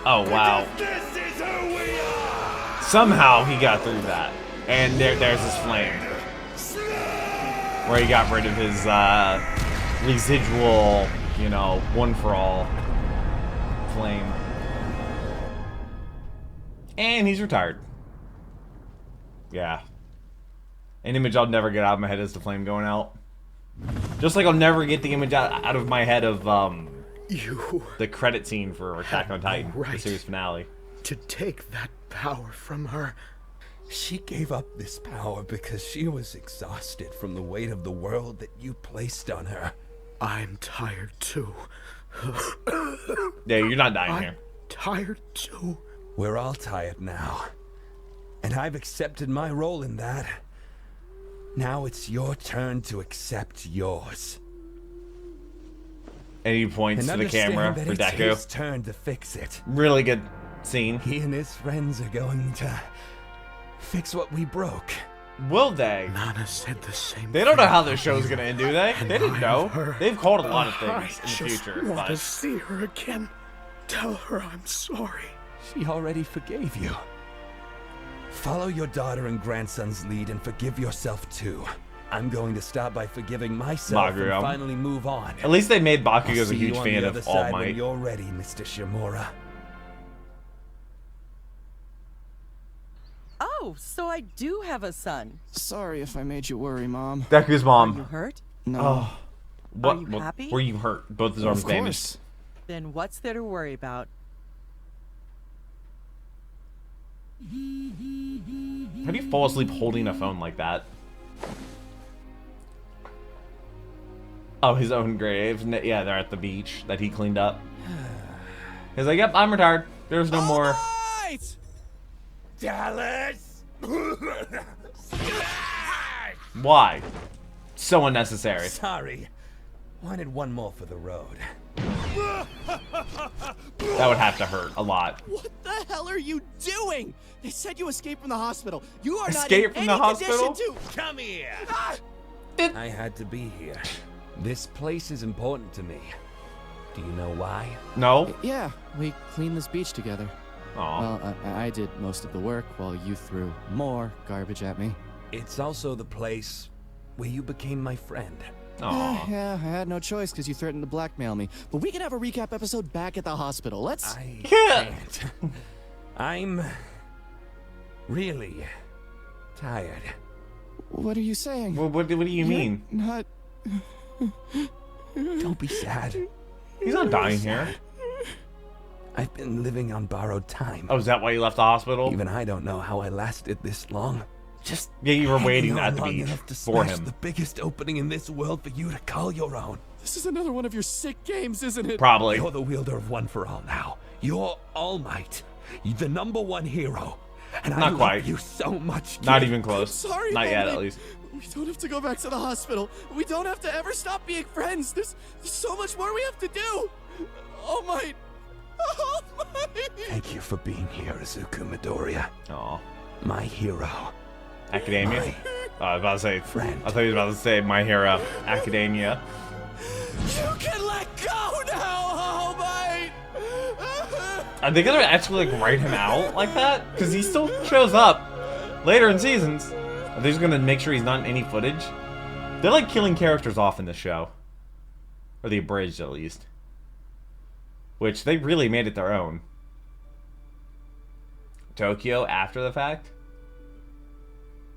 Oh, wow. Because this is who we are. Somehow he got through that. And there's his flame. Where he got rid of his residual, you know, one-for-all flame. And he's retired. Yeah. An image I'll never get out of my head is the flame going out. Just like I'll never get the image out of my head of the credit scene for Attack on Titan, the series finale. To take that power from her. She gave up this power because she was exhausted from the weight of the world that you placed on her. I'm tired too. Yeah, you're not dying I'm here. tired too. We're all tired now. And I've accepted my role in that. Now it's your turn to accept yours. And he points And to the camera understand for that it's Deku. his turn to fix it. Really good scene. He and his friends are going to fix what we broke. Will they? Nana said the same. They don't know how this show's gonna end, do they? They didn't know. Her. They've called a lot of I things in just the future. want But to see her again. Tell her I'm sorry. She already forgave you. Follow your daughter and grandson's lead and forgive yourself too. I'm going to start by forgiving myself Bakugo. and finally move on. at least they made I'll Bakugo a see huge you on fan the of other All side when Might. you're ready, Mr. Shimura. Oh, so I do have a son. Sorry if I made you worry, Mom. Deku's mom. You hurt? No. Oh. What, Are you what happy? were you hurt? Both his arms Of vanished. course. Then what's there to worry about? How do you fall asleep holding a phone like that? Oh, his own grave. Yeah, they're at the beach that he cleaned up. He's like, yep, I'm retired. There's no more. Right! Dallas! Why? So unnecessary. Sorry. Wanted one more for the road. That would have to hurt a lot. What the hell are you doing? They said you escaped from the hospital. You are Escape not in from the any condition hospital? to... Come here! I had to be here. This place is important to me. Do you know why? No. Yeah, we cleaned this beach together. Aw. Well, I did most of the work while you threw more garbage at me. It's also the place where you became my friend. Yeah, I had no choice because you threatened to blackmail me. But we can have a recap episode back at the hospital. Let's... I can't. I'm really tired. What are you saying? Well, what do you mean? Not... Don't be sad. He's not dying here. I've been living on borrowed time. Oh, is that why you left the hospital? Even I don't know how I lasted this long. Just yeah, you were waiting hanging on at the long beach enough to for smash him. the biggest opening in this world for you to call your own. This is another one of your sick games, isn't it? Probably. You're the wielder of One for All now. You're All Might. You're the #1 hero. And I Not love quite. you so much. Not kid. even close. Sorry, Not yet, Homie. at least. We don't have to go back to the hospital. We don't have to ever stop being friends. There's so much more we have to do. All Might. All Might. Thank you for being here, Izuku Midoriya. Aw. My hero. Academia? I was about to say friend. I thought he was about to say My Hero Academia. You can let go now, All Might. Are they gonna actually like write him out like that? Because he still shows up later in seasons. Are they just gonna make sure he's not in any footage? They're like killing characters off in this show. Or the abridged at least. Which they really made it their own. Tokyo after the fact?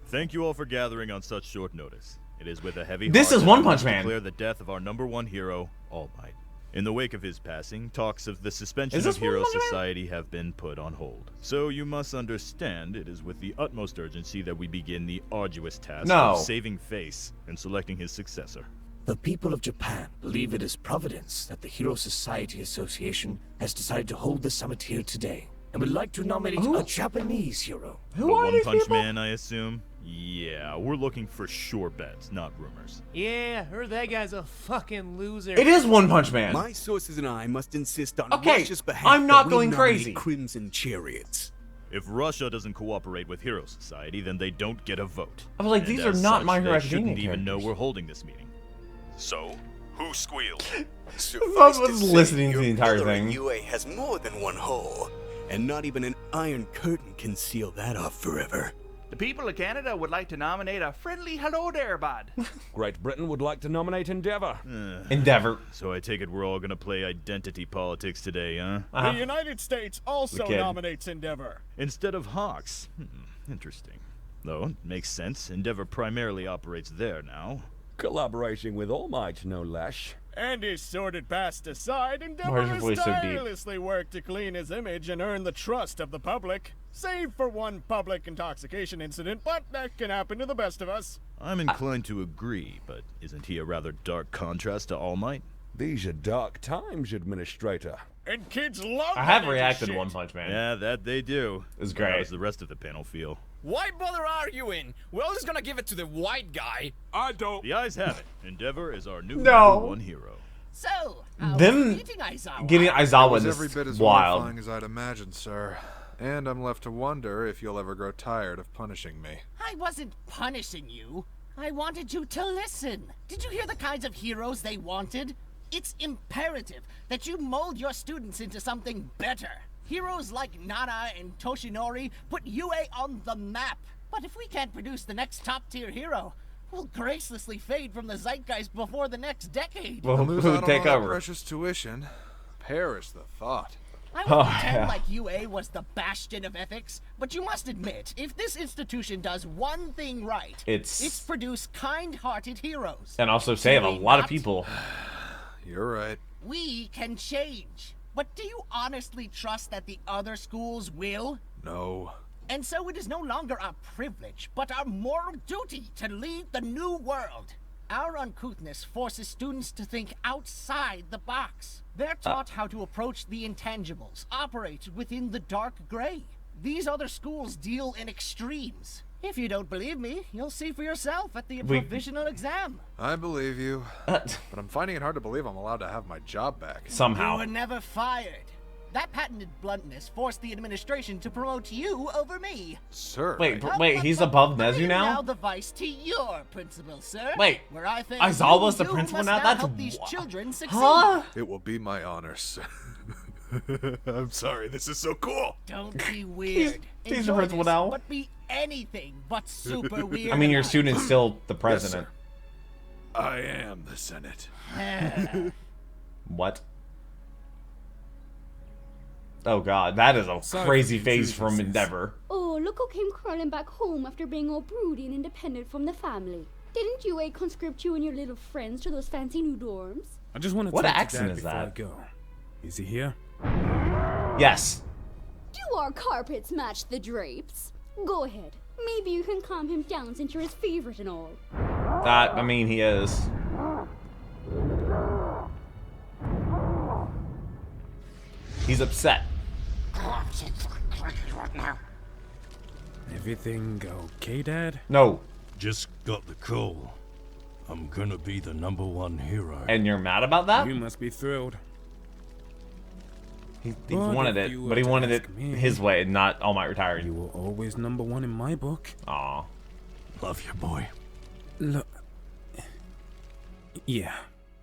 Thank you all for gathering on such short notice. It is with a heavy This heart is that One I want Punch to Man. declare the death of our #1 hero, All Might. In the wake of his passing, talks of the suspension Is this of Hero One Punch Man? Society have been put on hold. So you must understand it is with the utmost urgency that we begin the arduous task of saving Face and selecting his successor. The people of Japan believe it is providence that the Hero Society Association has decided to hold the summit here today, and would like to nominate a Japanese hero. The One Punch Man, I assume? Yeah, we're looking for sure bets, not rumors. Yeah, heard that guy's a fucking loser. It is One Punch Man. My sources and I must insist on Okay, Russia's behalf I'm not that we going nominate crazy. Crimson Chariots. If Russia doesn't cooperate with Hero Society, then they don't get a vote. I was like, And these are as not such, My Hero they Academia shouldn't even know characters. we're holding this meeting. So, who squealed? Suffice was to say, listening to your the entire pillar thing. in UA has more than one hole, and not even an iron curtain can seal that off forever. The people of Canada would like to nominate a friendly hello there, bud. Great Britain would like to nominate Endeavor. Endeavor. So I take it we're all gonna play identity politics today, huh? The United States also We can. nominates Endeavor. Instead of Hawks. Interesting. Though, it makes sense. Endeavor primarily operates there now. Collaborating with All Might, no less. And his sordid past aside, Why Endeavor is your has voice so deep? tirelessly worked to clean his image and earn the trust of the public. Save for one public intoxication incident, but that can happen to the best of us. I'm inclined to agree, but isn't he a rather dark contrast to All Might? These are dark times, Administrator. And kids love I have that reacted to shit. One Punch Man. Yeah, that they do. It's But How great. does the rest of the panel feel? Why bother arguing? We're all just gonna give it to the white guy. I don't. The eyes have it. Endeavor is our new No. #1 hero. So, Them getting Aizawa was in every bit this as wild. horrifying as I'd imagined, sir. And I'm left to wonder if you'll ever grow tired of punishing me. I wasn't punishing you. I wanted you to listen. Did you hear the kinds of heroes they wanted? It's imperative that you mold your students into something better. Heroes like Nana and Toshinori put UA on the map. But if we can't produce the next top-tier hero, we'll gracelessly fade from the zeitgeist before the next decade. Well, Lose who out would on take all that over? precious tuition. Perish the thought. I Oh, would pretend yeah. like UA was the bastion of ethics, but you must admit, if this institution does one thing right, It's- produce kind-hearted heroes. And also save a Do we lot of not? people. You're right. We can change. But do you honestly trust that the other schools will? No. And so it is no longer our privilege, but our moral duty to lead the new world. Our uncouthness forces students to think outside the box. They're taught how to approach the intangibles, operate within the dark gray. These other schools deal in extremes. If you don't believe me, you'll see for yourself at the provisional exam. I believe you, but I'm finding it hard to believe I'm allowed to have my job back. Somehow. You were never fired. That patented bluntness forced the administration to promote you over me. Sir. Wait, he's above Nezu now? Now the vice to your principal, sir. Wait, where I think Aizawa's the principal now? That's help these children succeed. Huh? It will be my honor, sir. I'm sorry, this is so cool. Don't be weird. He's the principal now. But be anything but super weird. I mean, your student's still the president. Yes, I am the Senate. What? Oh god, that is a crazy face from Endeavor. Oh, look who came crawling back home after being all broody and independent from the family. Didn't you conscript you and your little friends to those fancy new dorms? I just want to What talk to accent Dad is before I that? go. Is he here? Yes. Do our carpets match the drapes? Go ahead. Maybe you can calm him down since you're his favorite and all. That, I mean, he is. He's upset. Everything okay, Dad? No. Just got the call. I'm gonna be the #1 hero. And you're mad about that? You must be thrilled. He wanted it, but he wanted it his way, not All Might retired. You were always #1 in my book. Aw. Love you, boy. Look. Yeah.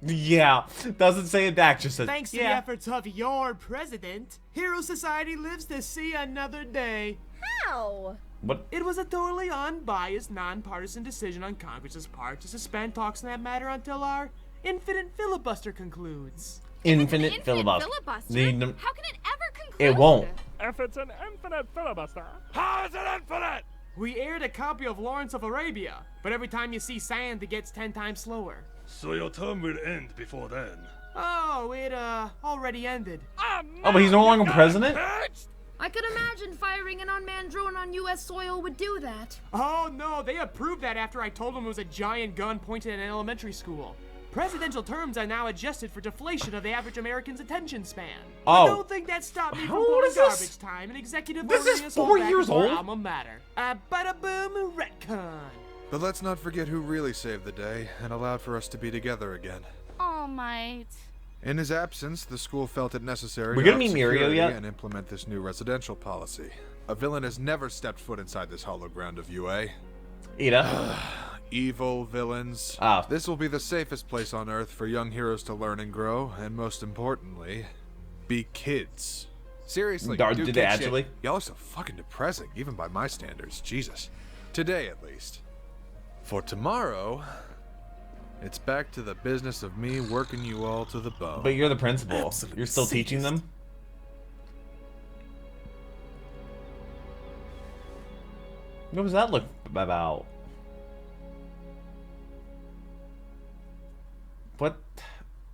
Yeah. Doesn't say it back, just says, Thanks to the efforts of your president, Hero Society lives to see another day. How? What? It was a totally unbiased, nonpartisan decision on Congress's part to suspend talks on that matter until our infinite filibuster concludes. Infinite filibuster. How can it ever conclude? It won't. If it's an infinite filibuster. How is it infinite? We aired a copy of Lawrence of Arabia, but every time you see sand, it gets 10 times slower. So your term will end before then. Oh, it already ended. Oh, but he's no longer president? I could imagine firing an unmanned drone on U.S. soil would do that. Oh no, they approved that after I told them it was a giant gun pointed at an elementary school. Presidential terms are now adjusted for deflation of the average American's attention span. Oh. I don't think that stopped me from How old blowing is this? garbage time and executive This is voting us 4 all back years into our old? alma mater. Bada boom, retcon. But let's not forget who really saved the day and allowed for us to be together again. All Might. In his absence, the school felt it necessary We to gonna up meet Mirio security yet? and implement this new residential policy. A villain has never stepped foot inside this hollow ground of UA. Ida. Evil villains. Ah. This will be the safest place on Earth for young heroes to learn and grow, and most importantly, be kids. Seriously, Did do they kid shit. actually? Y'all are so fucking depressing, even by my standards. Jesus. Today, at least. For tomorrow, it's back to the business of me working you all to the bone. But you're the principal. You're still teaching them? What was that look about? What?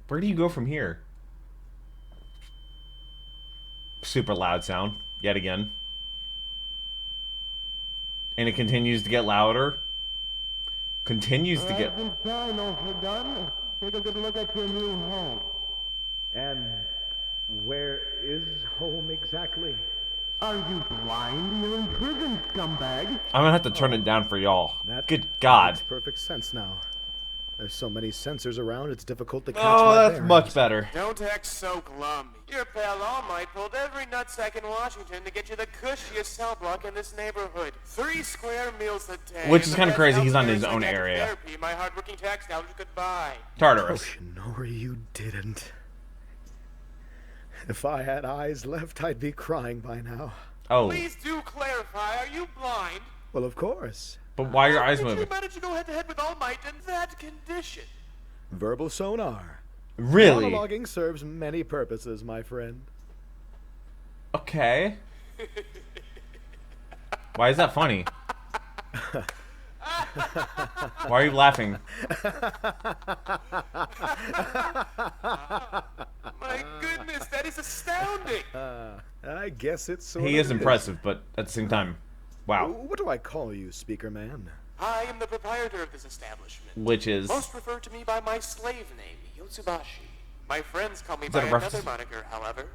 Where do you go from here? Super loud sound, yet again. And it continues to get louder. Continues to get... done. Take a good look at your new home. And where is home exactly? Are you blind? You're in prison, scumbag. I'm gonna have to turn it down for y'all. That Good God. makes perfect sense now. There's so many sensors around, it's difficult to catch Oh, my that's bearings. much better. Don't act so glum. Your pal All Might pulled every nutsack in Washington to get you the cushiest cell block in this neighborhood. 3 square meals a day. Which is and the kinda best crazy, he's on healthcare his own psychiatric area. therapy My hardworking tax dollars could buy. Tartarus. Nor you didn't. If I had eyes left, I'd be crying by now. Oh. Please do clarify. Are you blind? Well, of course. But why are your eyes How did moving? you manage to go head-to-head with All Might in that condition? Verbal sonar. Really? Monologuing serves many purposes, my friend. Okay. Why is that funny? Why are you laughing? My goodness, that is astounding. I guess it's sort He of is impressive, but at the same time. Wow. What do I call you, speaker man? I am the proprietor of this establishment. Which is? Most refer to me by my slave name, Yotsubashi. My friends call me Is by that a another reference? moniker, however.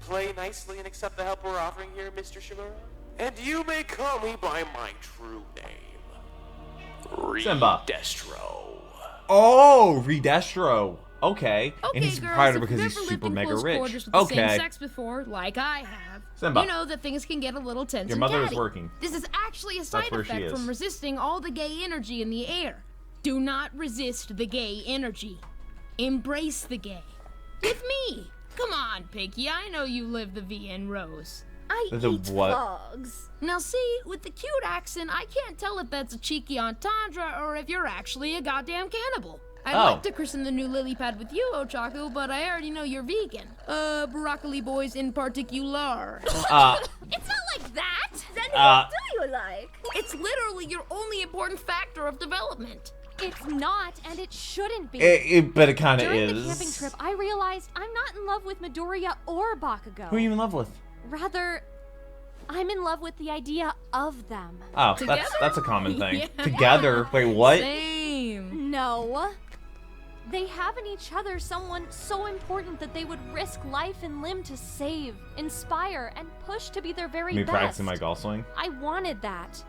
Play nicely and accept the help we're offering here, Mr. Shimura. And you may call me by my true name. Simba. Redestro. Oh, Redestro. Okay. And Okay, he's girls, proprietor if because you've he's ever super lived in mega close rich. quarters with the Okay. same sex before, like I have, Simba. you know that things can get a little tense Your and mother is catty. working. This is actually a side where she effect is. from resisting all the gay energy in the air. Do not resist the gay energy. Embrace the gay. With me. Come on, Piggy. I know you live the VN Rose. I The eat what? frogs. Now see, with the cute accent, I can't tell if that's a cheeky entendre or if you're actually a goddamn cannibal. I'd Oh. like to christen the new lily pad with you, Ochaku, but I already know you're vegan. Broccoli boys in particular. It's not like that. Then what do you like? It's literally your only important factor of development. It's not, and it shouldn't be. But it kind of During is. the camping trip, I realized I'm not in love with Midoriya or Bakugo. Who are you in love with? Rather, I'm in love with the idea of them. Oh, that's a common thing. Together. Wait, what? Same. No. They have in each other someone so important that they would risk life and limb to save, inspire, and push to be their very Me best. practicing my golf swing. I wanted that.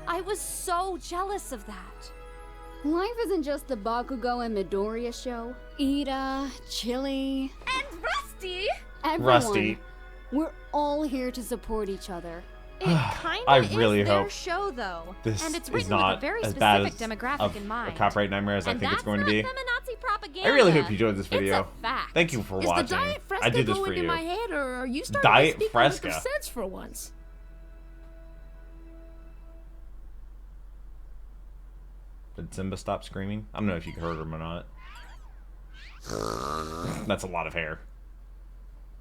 I was so jealous of that. Life isn't just the Bakugo and Midoriya show. Ida, Chili, And Rusty! everyone. Rusty. We're all here to support each other. It kind I of really is their hope show, though. This and it's is written with not a very as bad specific as demographic in mind. a copyright nightmare as I And think it's that's going to not be. feminazi propaganda. I really hope you enjoyed this video. It's a fact. Thank you for Is watching. the diet fresca I did this going for in you. my head, or are you starting Diet to speak Fresca. with sense for once? Did Simba stop screaming? I don't know if you heard him or not. That's a lot of hair.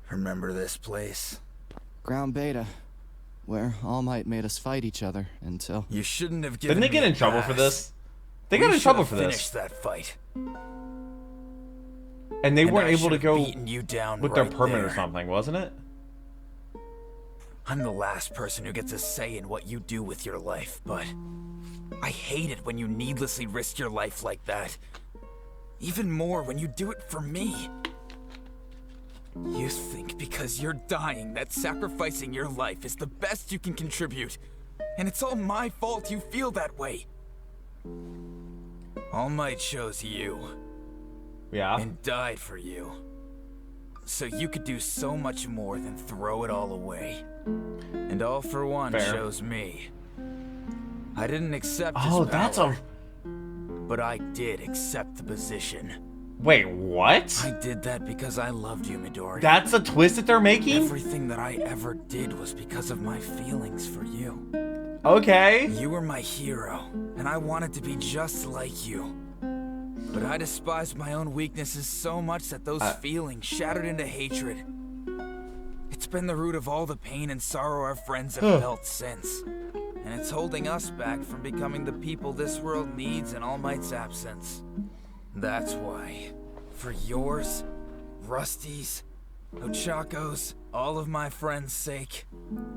Remember this place? Ground Beta, where All Might made us fight each other until... You shouldn't have given Didn't they get me in a trouble for pass. this? They We got in should trouble have for this. finished that fight. And they And weren't I able should to have go beaten you down with their right permit or there. something, wasn't it? I'm the last person who gets a say in what you do with your life, but I hate it when you needlessly risk your life like that. Even more when you do it for me. You think because you're dying that sacrificing your life is the best you can contribute, and it's all my fault you feel that way. All Might chose you. Yeah. And died for you. So you could do so much more than throw it all away. And All for One Fair. chose me. I didn't accept his Oh, that's power, a... but I did accept the position. Wait, what? I did that because I loved you, Midori. That's a twist that they're making? Everything that I ever did was because of my feelings for you. Okay. You were my hero, and I wanted to be just like you. But I despised my own weaknesses so much that those feelings shattered into hatred. It's been the root of all the pain and sorrow our friends have felt since. And it's holding us back from becoming the people this world needs in All Might's absence. That's why, for yours, Rusty's, Ochako's, all of my friends' sake,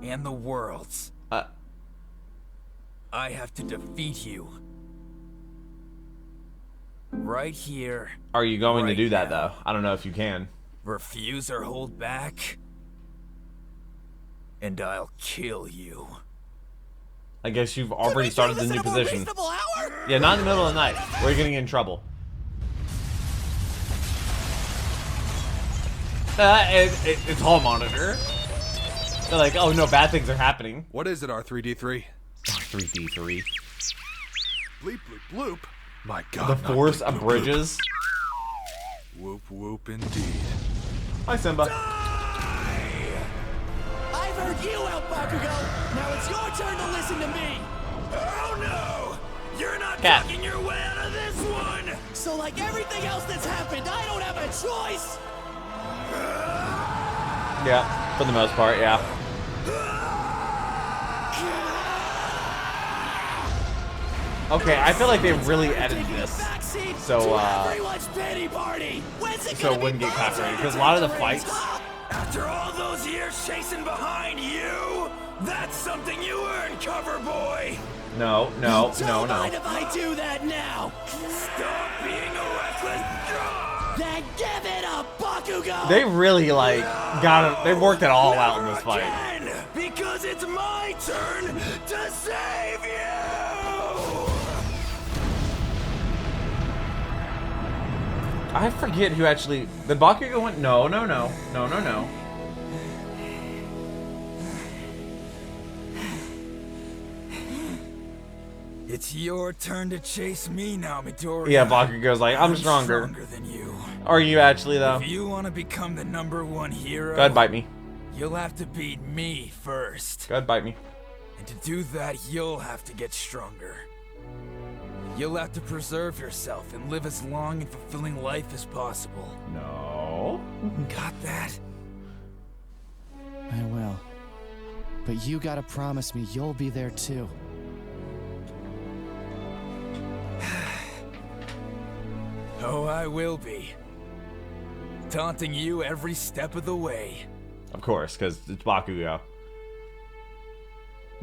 and the world's, I have to defeat you. Right here. Are you going to right do that, now. though? I don't know if you can. Refuse or hold back, and I'll kill you. I guess you've already started the new position. Yeah, not in the middle of the night. Where you're gonna get in trouble. It's hall monitor. They're like, oh no, bad things are happening. What is it, R3D3? R3D3. Bleep bloop bloop. My God. The not force bleep, bloop, abridges. bloop. Whoop whoop indeed. Hi, Simba. I've heard you out, Bakugo. Now it's your turn to listen to me. Oh no! You're not Cat. talking your way out of this one! So like everything else that's happened, I don't have a choice. Yeah, for the most part, yeah. Okay, I feel like they really edited this so Everyone's pity party. When's it so gonna it wouldn't be get my copyrighted turn because to a lot of the take the reins, fights. huh? After all those years chasing behind you, That's something you earn, cover boy! No. Don't mind if I do that now! Stop being a reckless drunk! Then give it up, Bakugo! They really, like, they worked it all out in this fight. Again, because it's my turn to save you! I forget who actually... The Bakugo went... No. It's your turn to chase me now, Midoriya. Yeah, Bakugo's like, I'm stronger. Than you. Are you actually, though? If you want to become the #1 hero, Go ahead, bite me. you'll have to beat me first. Go ahead, bite me. And to do that, you'll have to get stronger. You'll have to preserve yourself and live as long and fulfilling life as possible. No. Got that? I will. But you gotta promise me you'll be there too. Oh, I will be. Taunting you every step of the way. Of course, because it's Bakugo.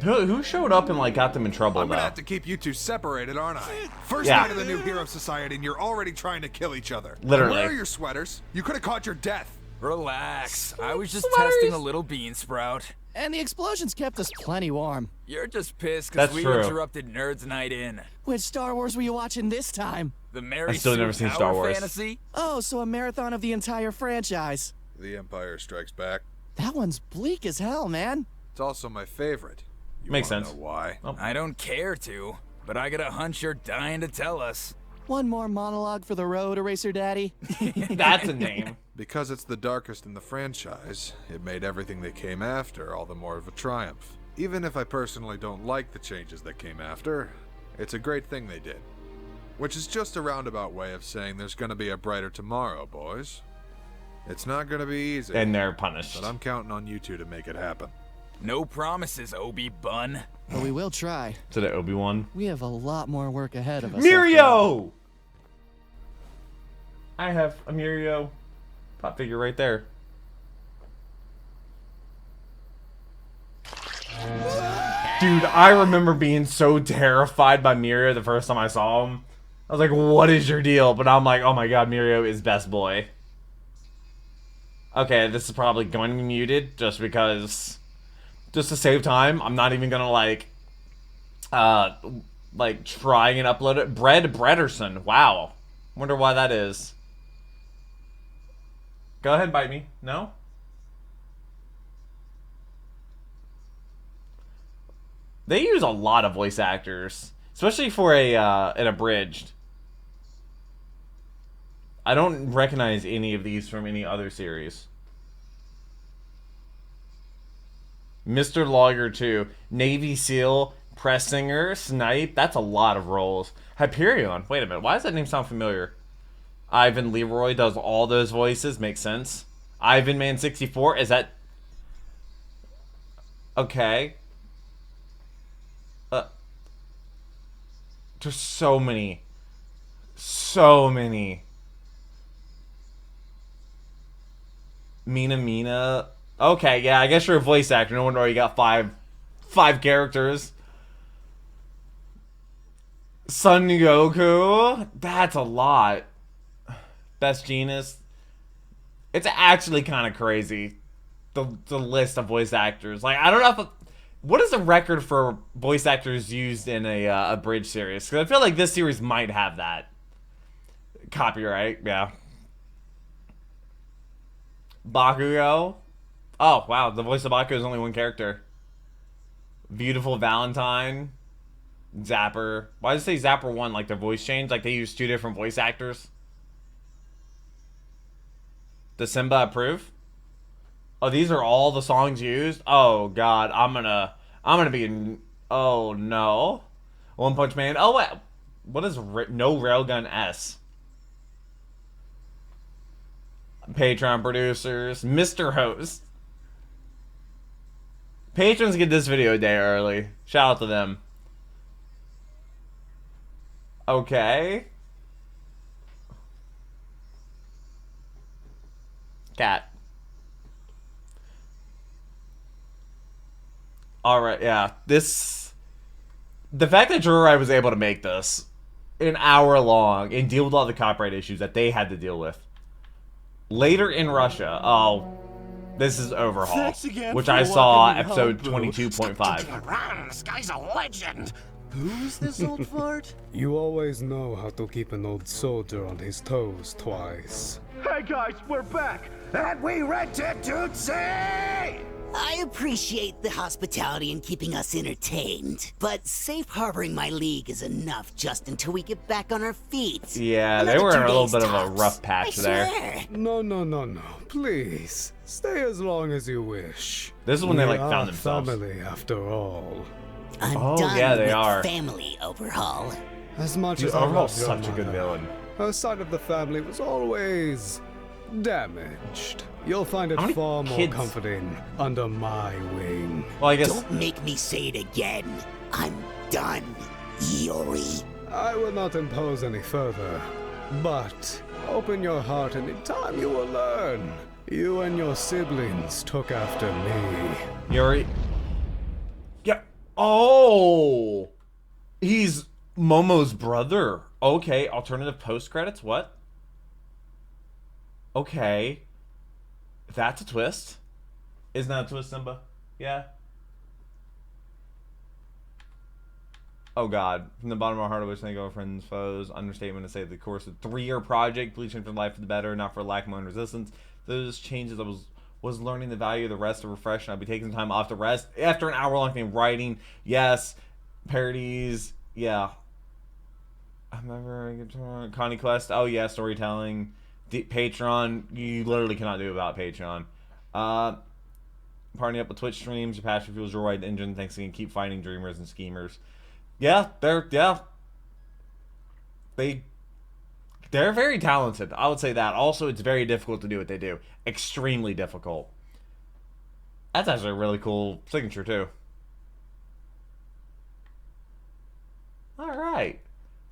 Who showed up and, like, got them in trouble, I'm gonna though? have to keep you two separated, aren't I? First Yeah. night of the new Hero Society and you're already trying to kill each other. Literally. Where are your sweaters? You could have caught your death. Relax. I was just testing a little bean sprout. And the explosions kept us plenty warm. You're just pissed because That's we true. interrupted Nerds Night In. Which Star Wars were you watching this time? The Mary I still never Sue seen Star Power Wars. Fantasy? Oh, so a marathon of the entire franchise. The Empire Strikes Back. That one's bleak as hell, man. It's also my favorite. You Makes wanna sense. know why? I don't care to, but I got a hunch you're dying to tell us. One more monologue for the road, Eraser Daddy. That's a name. Because it's the darkest in the franchise, it made everything that came after all the more of a triumph. Even if I personally don't like the changes that came after, it's a great thing they did. Which is just a roundabout way of saying there's gonna be a brighter tomorrow, boys. It's not gonna be easy. And they're punished. But I'm counting on you two to make it happen. No promises, Obi-Bun. But we will try. To the Obi-Wan. We have a lot more work ahead of us. Mirio! I have a Mirio pop figure right there. Dude, I remember being so terrified by Mirio the first time I saw him. I was like, what is your deal? But I'm like, oh my god, Mirio is best boy. Okay, this is probably going to be muted just because... Just to save time, I'm not even gonna like try and upload it. Brederson. Wow. Wonder why that is. Go ahead, bite me. No? They use a lot of voice actors, especially for an abridged. I don't recognize any of these from any other series. Mr. Lawyer 2, Navy SEAL, Press Singer, Snipe. That's a lot of roles. Hyperion. Wait a minute. Why does that name sound familiar? Ivan Leroy does all those voices. Makes sense. Ivan Man 64. Is that... Okay. There's so many. So many. Mina. Okay, yeah, I guess you're a voice actor. No wonder why you got five characters. Son Goku. That's a lot. Best Genius. It's actually kind of crazy. The list of voice actors. Like, I don't know if... What is the record for voice actors used in a bridge series? Because I feel like this series might have that. Copyright, yeah. Bakugo. Oh, wow. The voice of Bakugo is only one character. Beautiful Valentine. Zapper. Why does it say Zapper 1? Like their voice changed? Like they used two different voice actors? Does Simba approve? Oh, these are all the songs used? Oh, God. I'm gonna be in... Oh, no. One Punch Man. Oh, what? What is No Railgun S? Patreon producers. Mr. Host. Patrons get this video a day early. Shout out to them. Okay. Cat. Alright, yeah. The fact that JoyRide was able to make this an hour long and deal with all the copyright issues that they had to deal with. Later in Russia, this is Overhaul, which I saw episode 22.5. This guy's a legend. Who's this old fart? You always know how to keep an old soldier on his toes twice. Hey guys, we're back, and we rented Tootsie! I appreciate the hospitality and keeping us entertained, but safe harboring my league is enough just until we get back on our feet. Yeah, they were in a little bit of a rough patch there. No. Please, stay as long as you wish. This is when they, like, found themselves. Family, after all. I'm done with family, Overhaul. As much as Overhaul's such a good villain. Her side of the family was always damaged. You'll find it far more comforting under my wing. Well, I guess. Don't make me say it again. I'm done, Yuri. I will not impose any further, but open your heart and in time you will learn. You and your siblings took after me. Yuri. Yeah. Oh. He's Momo's brother. Okay. Alternative post credits. What? Okay. That's a twist. Isn't that a twist, Simba? Yeah. Oh God. From the bottom of my heart, I wish thank all friends, foes. Understatement to say the course of 3-year project, bleaching for life for the better, not for lack of my own resistance. Those changes I was learning the value of the rest of refreshing. I'll be taking some time off to rest. After an hour-long thing, writing, yes. Parodies, yeah. I remember Connie Quest. Oh yeah, storytelling. Patreon, you literally cannot do without Patreon. Partying up with Twitch streams, your passion fuels your JoyRide engine. Thanks again. Keep fighting dreamers and schemers. Yeah, they're very talented. I would say that. Also, it's very difficult to do what they do. Extremely difficult. That's actually a really cool signature too. All right.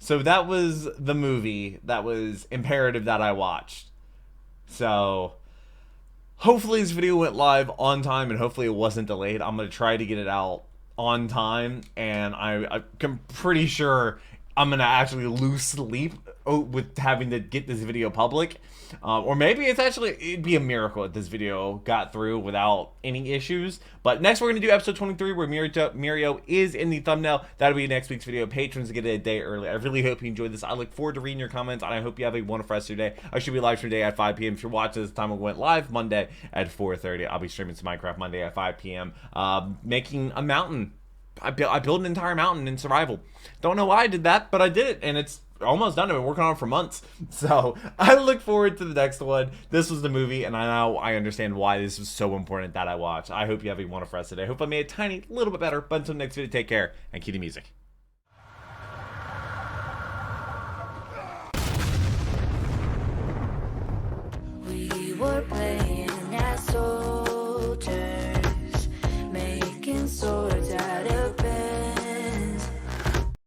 So that was the movie that was imperative that I watched. So hopefully this video went live on time and hopefully it wasn't delayed. I'm going to try to get it out on time, and I'm pretty sure I'm going to actually lose sleep with having to get this video public. Or maybe it'd be a miracle if this video got through without any issues. But next we're going to do episode 23 where Mirio is in the thumbnail. That'll be next week's video. Patrons get it a day early. I really hope you enjoyed this. I look forward to reading your comments, and I hope you have a wonderful rest of your day. I should be live streaming today at 5 p.m. If you're watching this time, it went live Monday at 4:30. I'll be streaming some Minecraft Monday at 5 p.m. Making a mountain. I built an entire mountain in survival. Don't know why I did that, but I did it, and it's almost done. I've been working on it for months. So I look forward to the next one. This was the movie, and I understand why this was so important that I watched. I hope you have a wonderful rest today. I hope I made a tiny little bit better. But until next video, take care and keep the music. We were playing